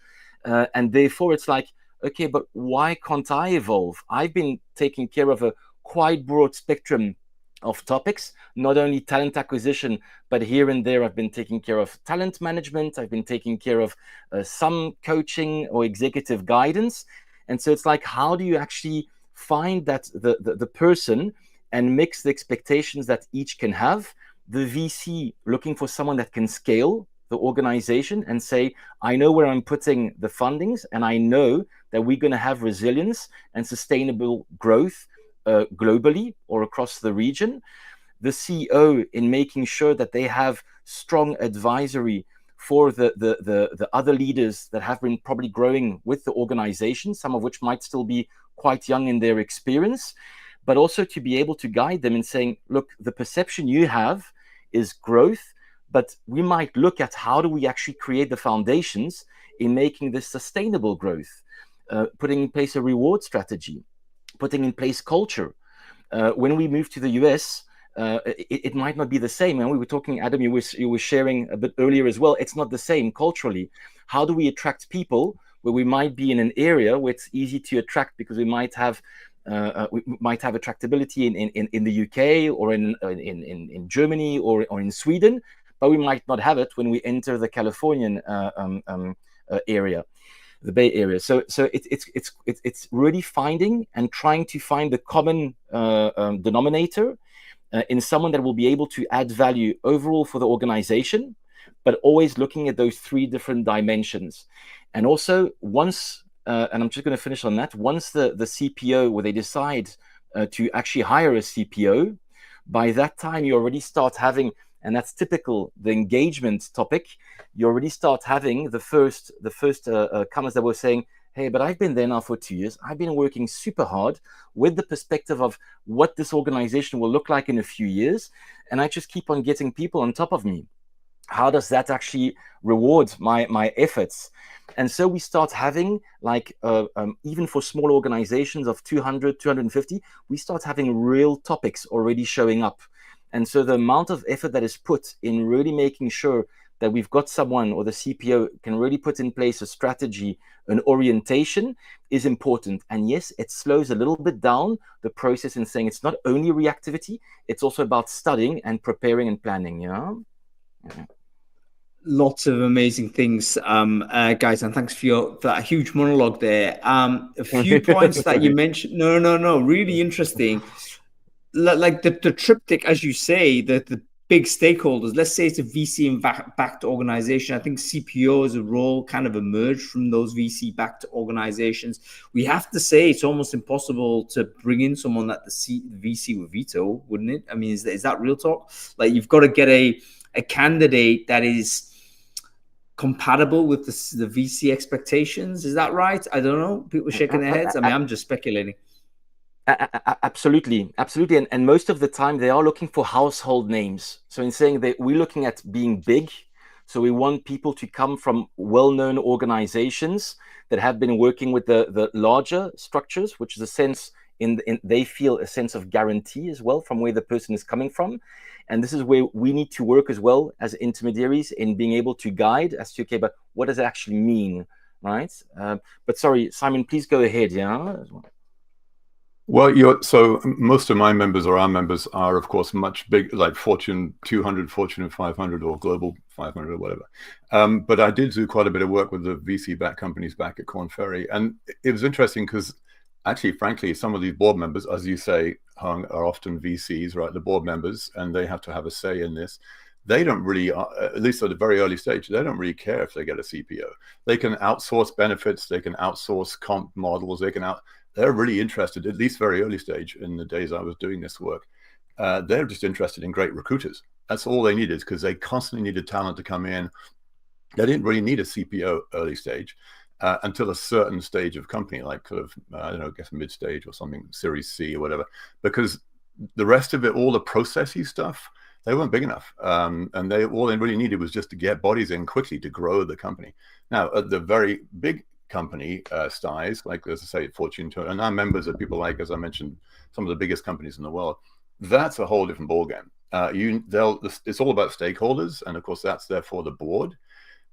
and therefore it's like, okay, but why can't I evolve? I've been taking care of a quite broad spectrum of topics, not only talent acquisition, but here and there I've been taking care of talent management, I've been taking care of some coaching or executive guidance. And so it's like, how do you actually find that the person and mix the expectations that each can have? The VC looking for someone that can scale the organization and say, I know where I'm putting the fundings, and I know that we're going to have resilience and sustainable growth globally or across the region. The CEO in making sure that they have strong advisory for the other leaders that have been probably growing with the organization, some of which might still be quite young in their experience, but also to be able to guide them in saying, look, the perception you have is growth, but we might look at how do we actually create the foundations in making this sustainable growth, putting in place a reward strategy, putting in place culture. When we move to the US, it might not be the same. And we were talking, Adam, you were sharing a bit earlier as well. It's not the same culturally. How do we attract people where we might be in an area where it's easy to attract because we might have attractability in the UK or in Germany or in Sweden, but we might not have it when we enter the Californian area, the Bay Area. So it's really finding and trying to find the common denominator in someone that will be able to add value overall for the organization, but always looking at those three different dimensions. And also once, and I'm just going to finish on that, once the CPO, where they decide to actually hire a CPO, by that time you already start having, and that's typical, the engagement topic, you already start having the first comments that were saying, hey, but I've been there now for 2 years. I've been working super hard with the perspective of what this organization will look like in a few years. And I just keep on getting people on top of me. How does that actually reward my efforts? And so we start having, like, even for small organizations of 200, 250, we start having real topics already showing up. And so the amount of effort that is put in really making sure that we've got someone, or the CPO can really put in place a strategy, an orientation, is important. And yes, it slows a little bit down the process in saying it's not only reactivity, it's also about studying and preparing and planning, you know? Yeah. Lots of amazing things, guys, and thanks for that huge monologue there. A few points that you mentioned. No, really interesting. Like the triptych, as you say, the big stakeholders. Let's say it's a VC backed organization. I think CPO as a role kind of emerged from those VC backed organizations. We have to say it's almost impossible to bring in someone that the VC would veto, wouldn't it? I mean, is that real talk? Like, you've got to get a candidate that is compatible with the VC expectations. Is that right? I don't know. People shaking their heads. I mean, I'm just speculating. Absolutely. And most of the time they are looking for household names. So in saying that we're looking at being big, so we want people to come from well-known organizations that have been working with the larger structures, which is a sense they feel a sense of guarantee as well from where the person is coming from. And this is where we need to work as well as intermediaries in being able to guide as to, okay, but what does it actually mean, right? But sorry, Simon, please go ahead. Yeah. Well, so most of my members, or our members, are of course much big, like Fortune 200, Fortune 500, or Global 500, or whatever. But I did do quite a bit of work with the VC-backed companies back at Korn Ferry, and it was interesting because, actually, frankly, some of these board members, as you say, Hung, are often VCs, right? The board members, and they have to have a say in this. they don't really, at least at a very early stage, they don't really care if they get a CPO. They can outsource benefits, they can outsource comp models, they're really interested, at least very early stage in the days I was doing this work. They're just interested in great recruiters. That's all they needed, because they constantly needed talent to come in. They didn't really need a CPO early stage until a certain stage of company, like sort of, I don't know, I guess mid stage or something, Series C or whatever, because the rest of it, all the processy stuff, they weren't big enough. And all they really needed was just to get bodies in quickly to grow the company. Now, at the very big company size, like, as I say, Fortune 200, and our members are people like, as I mentioned, some of the biggest companies in the world. That's a whole different ballgame. It's all about stakeholders, and of course that's therefore the board,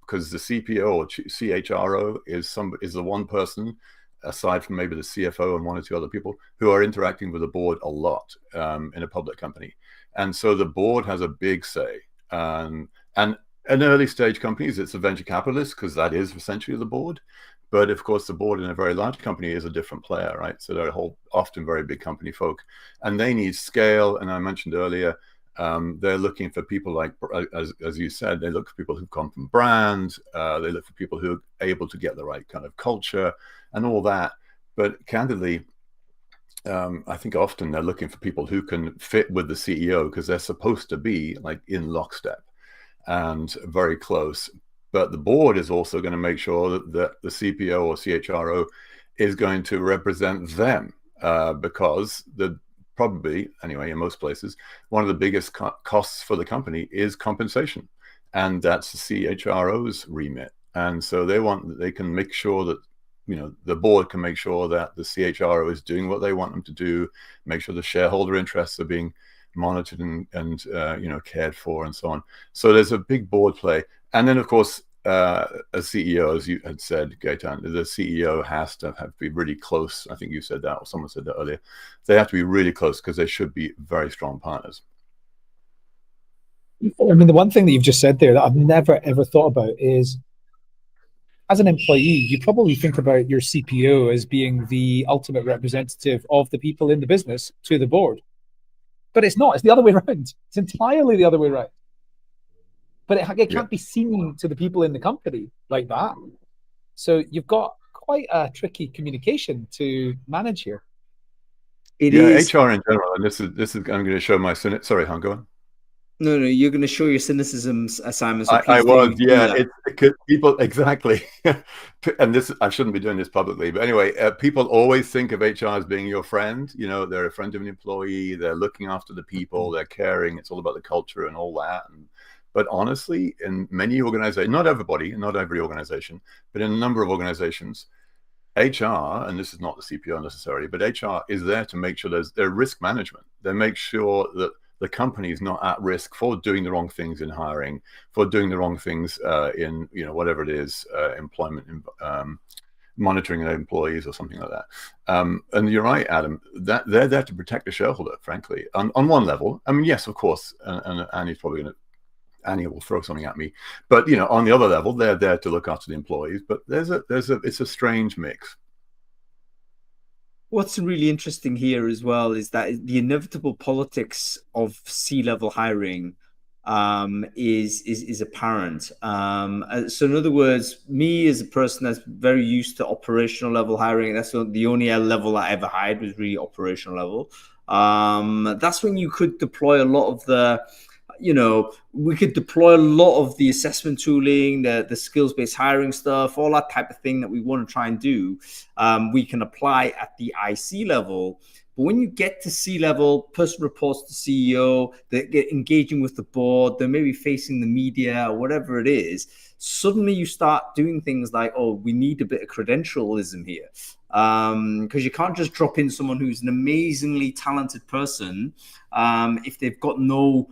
because the CPO or CHRO is the one person, aside from maybe the CFO and one or two other people, who are interacting with the board a lot in a public company. And so the board has a big say. And in early stage companies, it's a venture capitalist, because that is essentially the board. But of course, the board in a very large company is a different player, right? So they're often very big company folk, and they need scale. And I mentioned earlier, they're looking for people like, as you said, they look for people who come from brands. They look for people who are able to get the right kind of culture and all that. But candidly, I think often they're looking for people who can fit with the CEO, because they're supposed to be like in lockstep and very close. But the board is also going to make sure that the CPO or CHRO is going to represent them, because probably, anyway, in most places, one of the biggest costs for the company is compensation. And that's the CHRO's remit. And so they can make sure that, the board can make sure that the CHRO is doing what they want them to do, make sure the shareholder interests are being monitored and cared for, and so on. So there's a big board play. And then, of course, a CEO, as you had said, Gaetan, the CEO has to be really close. I think you said that, or someone said that earlier. They have to be really close, because they should be very strong partners. I mean, the one thing that you've just said there that I've never, ever thought about is, as an employee, you probably think about your CPO as being the ultimate representative of the people in the business to the board. But it's not. It's the other way around. It's entirely the other way around. But it can't be seen to the people in the company like that. So you've got quite a tricky communication to manage here. It is HR in general, and this is I'm going to show my sorry, Han, go on. No, you're going to show your cynicism, Simon. So I was, yeah. It's people, exactly. And this, I shouldn't be doing this publicly, but anyway, people always think of HR as being your friend. They're a friend of an employee. They're looking after the people. They're caring. It's all about the culture and all that. But honestly, in many organizations, not everybody, not every organization, but in a number of organizations, HR, and this is not the CPO necessarily, but HR is there to make sure there's risk management. They make sure that the company is not at risk for doing the wrong things in hiring, for doing the wrong things in whatever it is, employment, monitoring their employees or something like that. And you're right, Adam, that they're there to protect the shareholder, frankly, on one level. I mean, yes, of course, and Annie's probably going to. Annie will throw something at me, but on the other level, they're there to look after the employees. But it's a strange mix. What's really interesting here as well is that the inevitable politics of C-level hiring is apparent. So in other words, me as a person that's very used to operational level hiring, that's the only level I ever hired was really operational level. That's when you could deploy a lot of we could deploy a lot of the assessment tooling, the skills-based hiring stuff, all that type of thing that we want to try and do. We can apply at the IC level. But when you get to C-level, person reports to CEO, they get engaging with the board, they're maybe facing the media or whatever it is, suddenly you start doing things like, oh, we need a bit of credentialism here. Because you can't just drop in someone who's an amazingly talented person if they've got no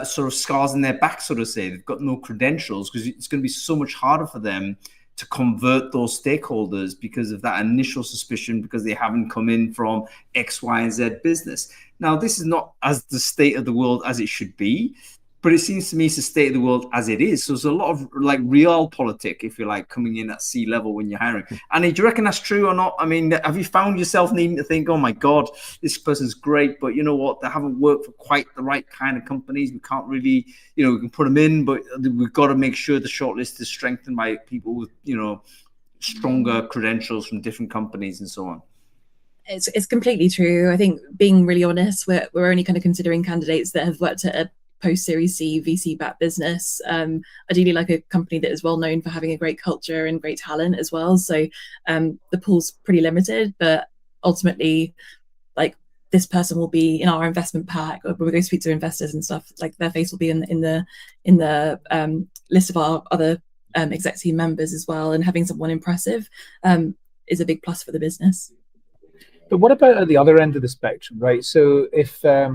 sort of scars in their back, so to say. They've got no credentials, because it's going to be so much harder for them to convert those stakeholders because of that initial suspicion, because they haven't come in from X, Y, and Z business. Now, this is not as the state of the world as it should be, but it seems to me it's the state of the world as it is. So there's a lot of like realpolitik, if you like, coming in at C level when you're hiring. And do you reckon that's true or not? I mean, have you found yourself needing to think, oh my God, this person's great, but you know what? They haven't worked for quite the right kind of companies. We can't really, you know, we can put them in, but we've got to make sure the shortlist is strengthened by people with, you know, stronger credentials from different companies and so on. It's completely true. I think, being really honest, we're only kind of considering candidates that have worked at a post-Series C VC-backed business. Ideally, like a company that is well known for having a great culture and great talent as well. So the pool's pretty limited, but ultimately, like, this person will be in our investment pack, or when we go speak to investors and stuff. Like, their face will be in the list of our other exec team members as well. And having someone impressive is a big plus for the business. But what about at the other end of the spectrum, right? So if, I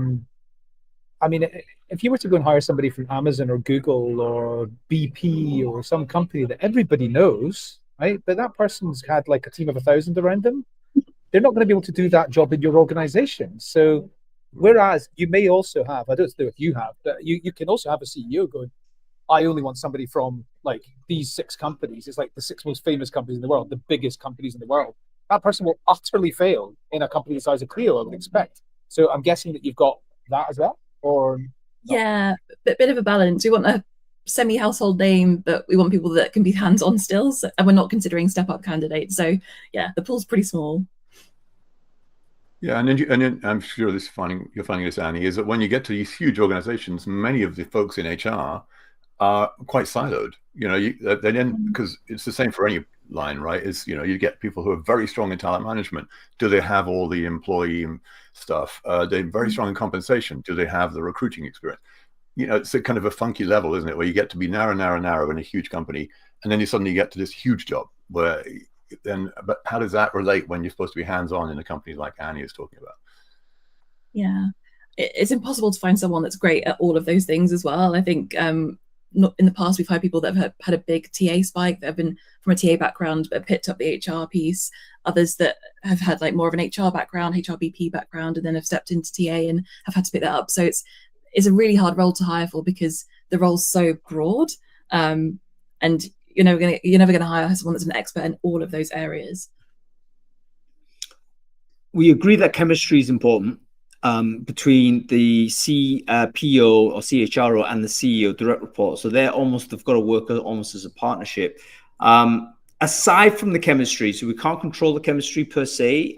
mean, if you were to go and hire somebody from Amazon or Google or BP or some company that everybody knows, right? But that person's had like a team of 1,000 around them, they're not going to be able to do that job in your organization. So whereas you may also have, I don't know if you have, but you can also have a CEO going, I only want somebody from like these 6 companies. It's like the 6 most famous companies in the world, the biggest companies in the world. That person will utterly fail in a company the size of Clio, I would expect. So I'm guessing that you've got that as well, or not? Yeah, a bit of a balance. We want a semi-household name, but we want people that can be hands-on still, and we're not considering step-up candidates. So yeah, the pool's pretty small. Yeah, and then I'm sure you're finding this, Annie, is that when you get to these huge organizations, many of the folks in HR are quite siloed. You know, they then, because it's the same for any line, right? Is, you know, you get people who are very strong in talent management. Do they have all the employee stuff? They're very strong in compensation. Do they have the recruiting experience? You know, it's a kind of a funky level, isn't it? Where you get to be narrow in a huge company, and then you suddenly get to this huge job where then, but how does that relate when you're supposed to be hands-on in a company like Annie is talking about? Yeah, it's impossible to find someone that's great at all of those things as well. I think not in the past, we've had people that have had a big TA spike that have been from a TA background but picked up the HR piece. Others that have had like more of an HR background, HRBP background, and then have stepped into TA and have had to pick that up. So it's a really hard role to hire for because the role's so broad, and you're never gonna hire someone that's an expert in all of those areas. We agree that chemistry is important between the PO or CHRO and the CEO direct report. So they've got to work almost as a partnership. Aside from the chemistry, so we can't control the chemistry per se,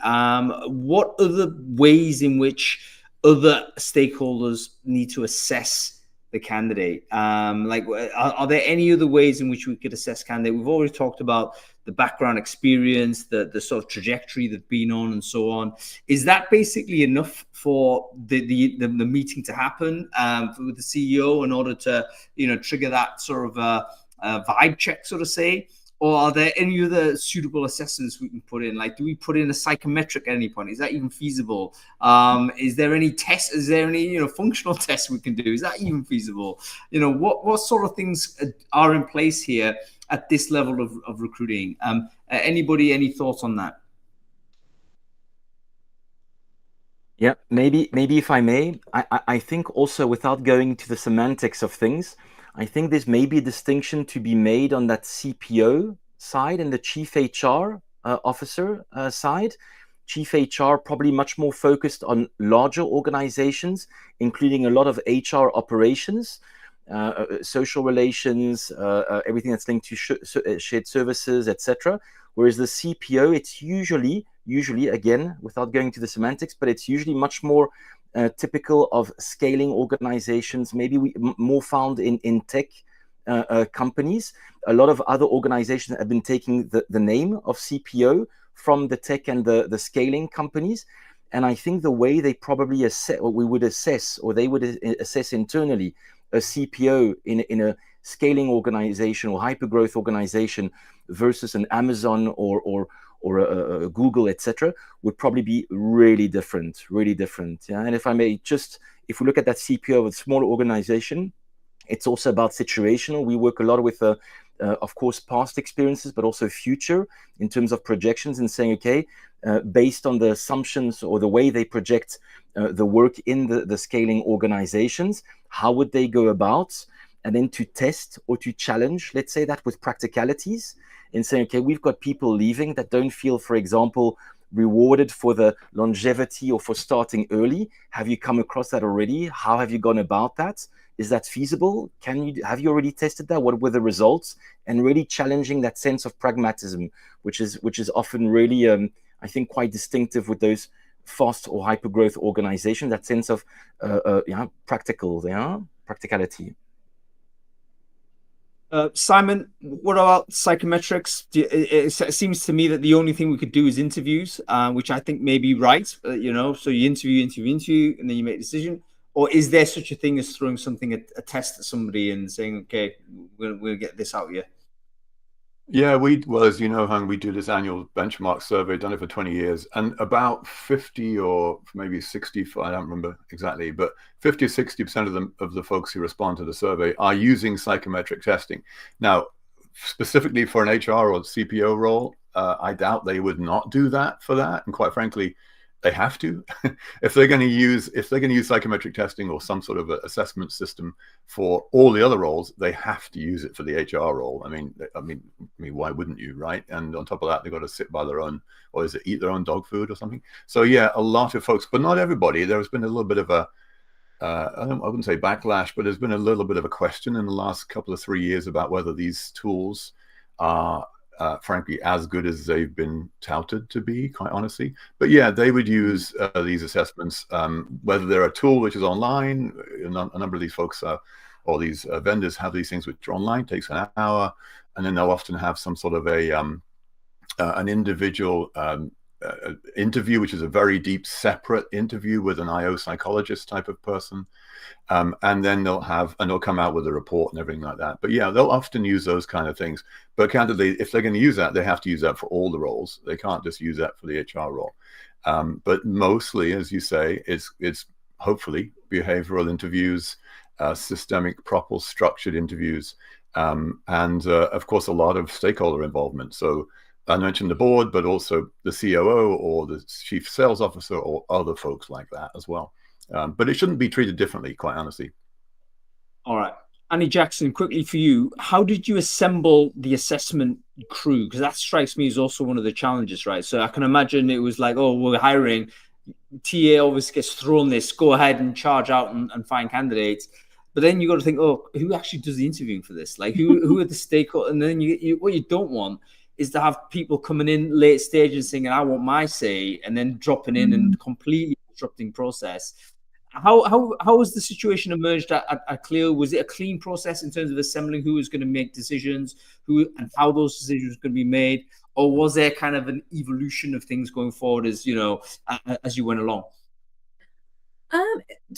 what other ways in which other stakeholders need to assess the candidate? Like, are there any other ways in which we could assess candidate? We've already talked about the background experience, the sort of trajectory they've been on, and so on. Is that basically enough for the meeting to happen with the CEO in order to, you know, trigger that sort of vibe check, so to say? Or are there any other suitable assessments we can put in? Like, do we put in a psychometric at any point? Is that even feasible? Is there any test? Is there any, you know, functional tests we can do? Is that even feasible? You know, what sort of things are in place here at this level of recruiting? Anybody, any thoughts on that? Yeah, maybe if I may, I think also, without going into the semantics of things, I think there's maybe a distinction to be made on that CPO side and the chief HR officer side. Chief HR probably much more focused on larger organizations, including a lot of HR operations, social relations, everything that's linked to shared services, etc. Whereas the CPO, it's usually, again, without going to the semantics, but it's usually much more typical of scaling organizations, maybe more found in tech companies. A lot of other organizations have been taking the name of CPO from the tech and the scaling companies. And I think the way they probably assess, or we would assess, or they would assess internally a CPO in a scaling organization or hypergrowth organization versus an Amazon or a Google, etc., would probably be really different. Yeah? And if I may, if we look at that CPO of a smaller organization, it's also about situational. We work a lot with, of course, past experiences, but also future in terms of projections, and saying, okay, based on the assumptions or the way they project the work in the scaling organizations, how would they go about, and then to test or to challenge, let's say that with practicalities, in saying, okay, we've got people leaving that don't feel, for example, rewarded for the longevity or for starting early. Have you come across that already? How have you gone about that? Is that feasible? Have you already tested that? What were the results? And really challenging that sense of pragmatism, which is often really, I think, quite distinctive with those fast or hyper growth organizations. That sense of practicality. Simon, what about psychometrics? It seems to me that the only thing we could do is interviews, which I think may be right. So you interview, and then you make a decision. Or is there such a thing as throwing something, a test at somebody and saying, okay, we'll get this out here? Yeah, well, as you know, Hung, we do this annual benchmark survey, done it for 20 years, and about 50 or maybe 60, I don't remember exactly, but 50 or 60% of the folks who respond to the survey are using psychometric testing. Now, specifically for an HR or CPO role, I doubt they would not do that for that. And quite frankly, they have to. if they're going to use psychometric testing or some sort of assessment system for all the other roles, they have to use it for the HR role. I mean, why wouldn't you, right? And on top of that, they've got to sit by their own, or is it eat their own dog food or something? So yeah, a lot of folks, but not everybody. There's been a little bit of a, I wouldn't say backlash, but there's been a little bit of a question in the last couple of 3 years about whether these tools are frankly as good as they've been touted to be, quite honestly. But yeah, they would use these assessments, whether they're a tool which is online. A number of these folks or these vendors have these things which are online, takes an hour, and then they'll often have some sort of an individual interview, which is a very deep separate interview with an IO psychologist type of person. And then they'll come out with a report and everything like that. But yeah, they'll often use those kind of things. But candidly, if they're going to use that, they have to use that for all the roles. They can't just use that for the HR role. But mostly, as you say, it's hopefully behavioral interviews, systemic, proper, structured interviews, and of course, a lot of stakeholder involvement. So I mentioned the board, but also the COO or the chief sales officer or other folks like that as well. But it shouldn't be treated differently, quite honestly. All right. Annie Jackson, quickly for you, how did you assemble the assessment crew? Because that strikes me as also one of the challenges, right? So I can imagine it was like, oh, we're hiring. TA always gets thrown this, go ahead and charge out and find candidates. But then you got to think, oh, who actually does the interviewing for this? Like, who are the stakeholders? And then what you don't want is to have people coming in late stage and saying, I want my say, and then dropping in and completely disrupting process. How was the situation emerged at Clio? Was it a clean process in terms of assembling who was going to make decisions, who and how those decisions were going to be made? Or was there kind of an evolution of things going forward as you went along?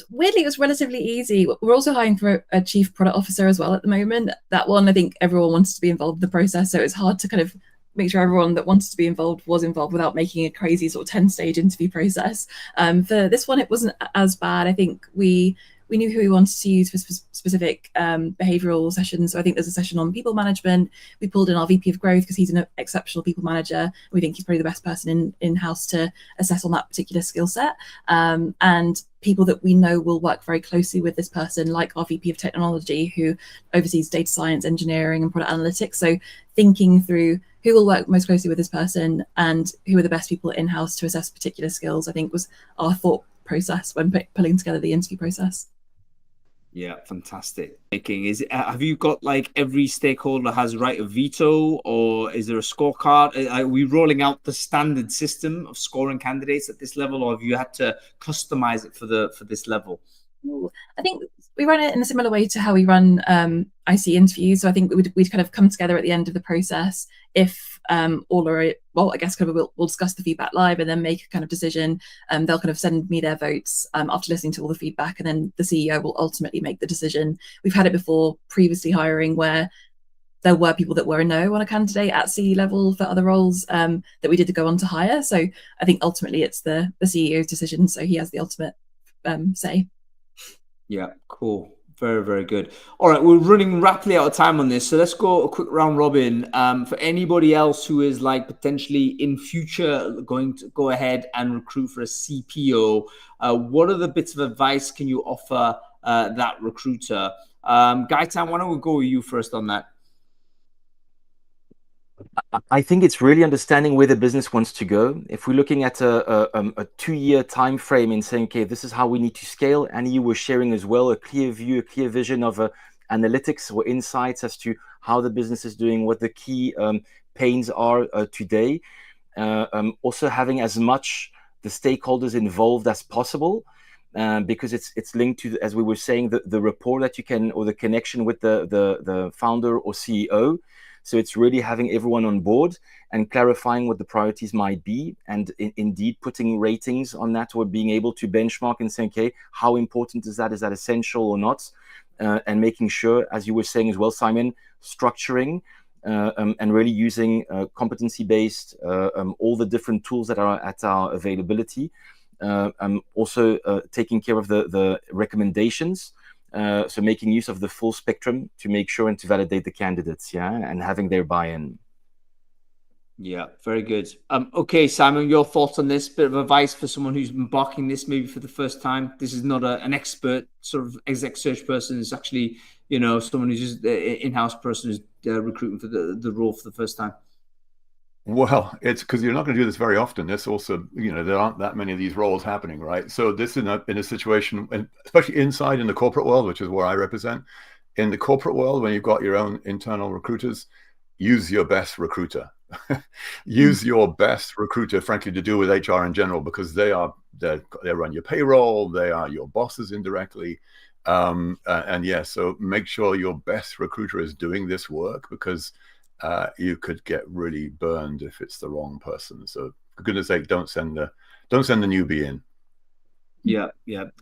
Weirdly, it was relatively easy. We're also hiring for a chief product officer as well at the moment. That one, I think everyone wants to be involved in the process, so it's hard to kind of make sure everyone that wanted to be involved was involved without making a crazy sort of 10-stage interview process. For this one, it wasn't as bad. I think we knew who we wanted to use for specific behavioral sessions. So I think there's a session on people management. We pulled in our VP of growth because he's an exceptional people manager. We think he's probably the best person in-house to assess on that particular skill set. And people that we know will work very closely with this person, like our VP of technology, who oversees data science, engineering, and product analytics. So thinking through who will work most closely with this person and who are the best people in-house to assess particular skills, I think was our thought process when pulling together the interview process. Yeah, fantastic. Have you got like every stakeholder has right of veto, or is there a scorecard? Are we rolling out the standard system of scoring candidates at this level, or have you had to customize it for this level? I think we run it in a similar way to how we run IC interviews. So I think we'd kind of come together at the end of the process. If all are, well, I guess kind of we'll discuss the feedback live and then make a kind of decision. They'll kind of send me their votes after listening to all the feedback, and then the CEO will ultimately make the decision. We've had it before, previously hiring, where there were people that were a no on a candidate at C level for other roles that we did to go on to hire. So I think ultimately it's the CEO's decision, so he has the ultimate say. Yeah, cool. Very, very good. All right, we're running rapidly out of time on this, so let's go a quick round robin. For anybody else who is like potentially in future going to go ahead and recruit for a CPO, what are the bits of advice can you offer that recruiter. Gaitan, why don't we go with you first on that? I think it's really understanding where the business wants to go. If we're looking at a 2-year time frame and saying, okay, this is how we need to scale, and you were sharing as well a clear view, a clear vision of analytics or insights as to how the business is doing, what the key pains are today. Also having as much the stakeholders involved as possible, because it's linked to, as we were saying, the rapport that you can, or the connection with the founder or CEO. So it's really having everyone on board and clarifying what the priorities might be, and indeed putting ratings on that, or being able to benchmark and say, okay, how important is that? Is that essential or not? And making sure, as you were saying as well, Simon, structuring and really using competency-based, all the different tools that are at our availability. Also taking care of the recommendations. So making use of the full spectrum to make sure and to validate the candidates, and having their buy-in. Yeah, very good. Okay, Simon, your thoughts on this? Bit of advice for someone who's embarking this maybe for the first time. This is not an expert sort of exec search person. It's actually, someone who's just an in-house person who's recruiting for the role for the first time. Well, it's because you're not going to do this very often. This also, there aren't that many of these roles happening, right? So this is in a situation, and especially inside in the corporate world, which is where I represent. In the corporate world, when you've got your own internal recruiters, use your best recruiter. Use your best recruiter, frankly, to deal with HR in general, because they run your payroll, they are your bosses indirectly. So make sure your best recruiter is doing this work, because you could get really burned if it's the wrong person. So for goodness sake, don't send the newbie in. Yeah.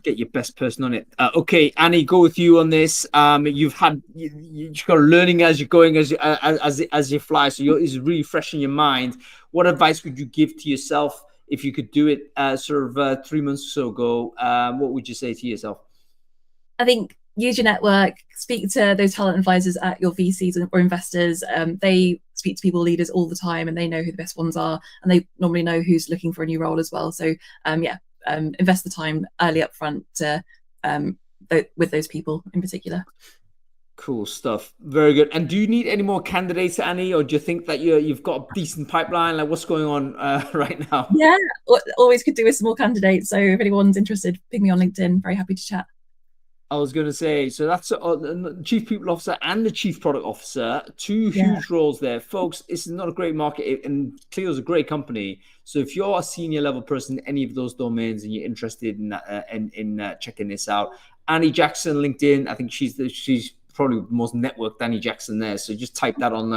Get your best person on it. Okay, Annie, go with you on this. You've got learning as you're going, as you fly. So it's really fresh in your mind. What advice would you give to yourself if you could do it 3 months or so ago? What would you say to yourself? I think use your network, speak to those talent advisors at your VCs or investors. They speak to people, leaders all the time, and they know who the best ones are, and they normally know who's looking for a new role as well. So invest the time early up front with those people in particular. Cool stuff. Very good. And do you need any more candidates, Annie, or do you think that you've got a decent pipeline? Like, what's going on right now? Yeah, always could do with some more candidates. So if anyone's interested, ping me on LinkedIn. Very happy to chat. I was going to say, so that's the Chief People Officer and the Chief Product Officer, two huge roles there. Folks, this is not a great market, and Clio's a great company. So if you're a senior level person in any of those domains and you're interested in checking this out, Annie Jackson, LinkedIn, I think she's probably the most networked Annie Jackson there. So just type that on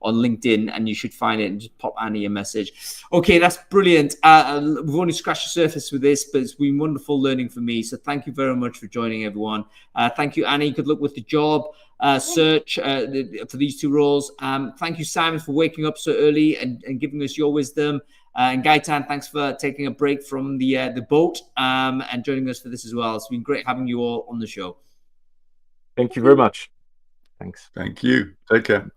LinkedIn and you should find it, and just pop Annie a message. Okay, that's brilliant. We've only scratched the surface with this, but it's been wonderful learning for me. So thank you very much for joining, everyone. Thank you, Annie. Good luck with the job search for these two roles. Thank you, Simon, for waking up so early and giving us your wisdom. And Gaitan, thanks for taking a break from the boat and joining us for this as well. It's been great having you all on the show. Thank you very much. Thanks. Thank you. Take care.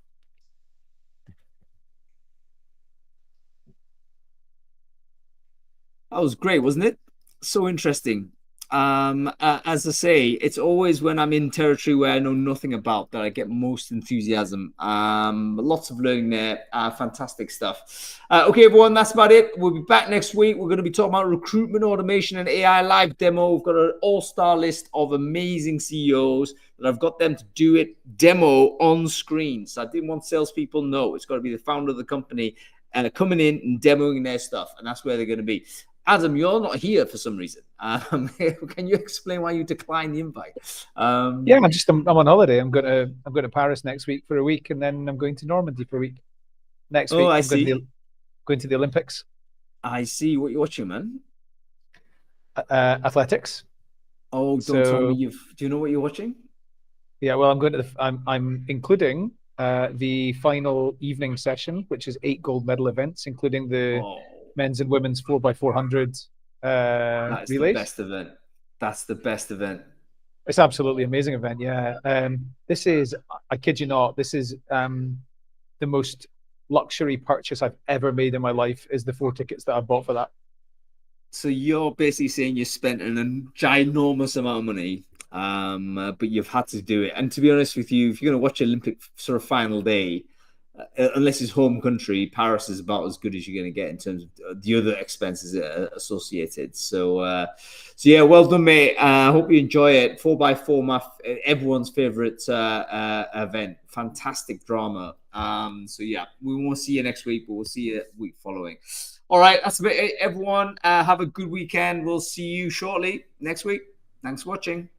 That was great, wasn't it? So interesting. As I say, it's always when I'm in territory where I know nothing about that I get most enthusiasm. Lots of learning there. Fantastic stuff. Okay, everyone, that's about it. We'll be back next week. We're going to be talking about recruitment automation and AI live demo. We've got an all-star list of amazing CEOs that I've got them to do it demo on screen. So I didn't want salespeople. No, it's got to be the founder of the company and coming in and demoing their stuff, and that's where they're going to be. Adam, you're not here for some reason. Can you explain why you declined the invite? I'm on holiday. I'm going to Paris next week for a week, and then I'm going to Normandy for a week. Next week, I'm going to the Olympics. I see. What you're watching, man? Athletics. Oh, don't tell me do you know what you're watching? Yeah, well, I'm including the final evening session, which is 8 gold medal events, including the men's and women's 4x400 That's relays. The best event. That's the best event. It's absolutely amazing event. Yeah. This is, I kid you not, this is the most luxury purchase I've ever made in my life, is the 4 tickets that I bought for that. So you're basically saying you spent an ginormous amount of money but you've had to do it. And to be honest with you, if you're going to watch Olympic sort of final day, unless it's home country, Paris is about as good as you're going to get in terms of the other expenses associated. So yeah, well done, mate. I hope you enjoy it. 4x4, everyone's favorite event. Fantastic drama. So yeah, we won't see you next week, but we'll see you week following. All right, that's about it, everyone. Have a good weekend. We'll see you shortly next week. Thanks for watching.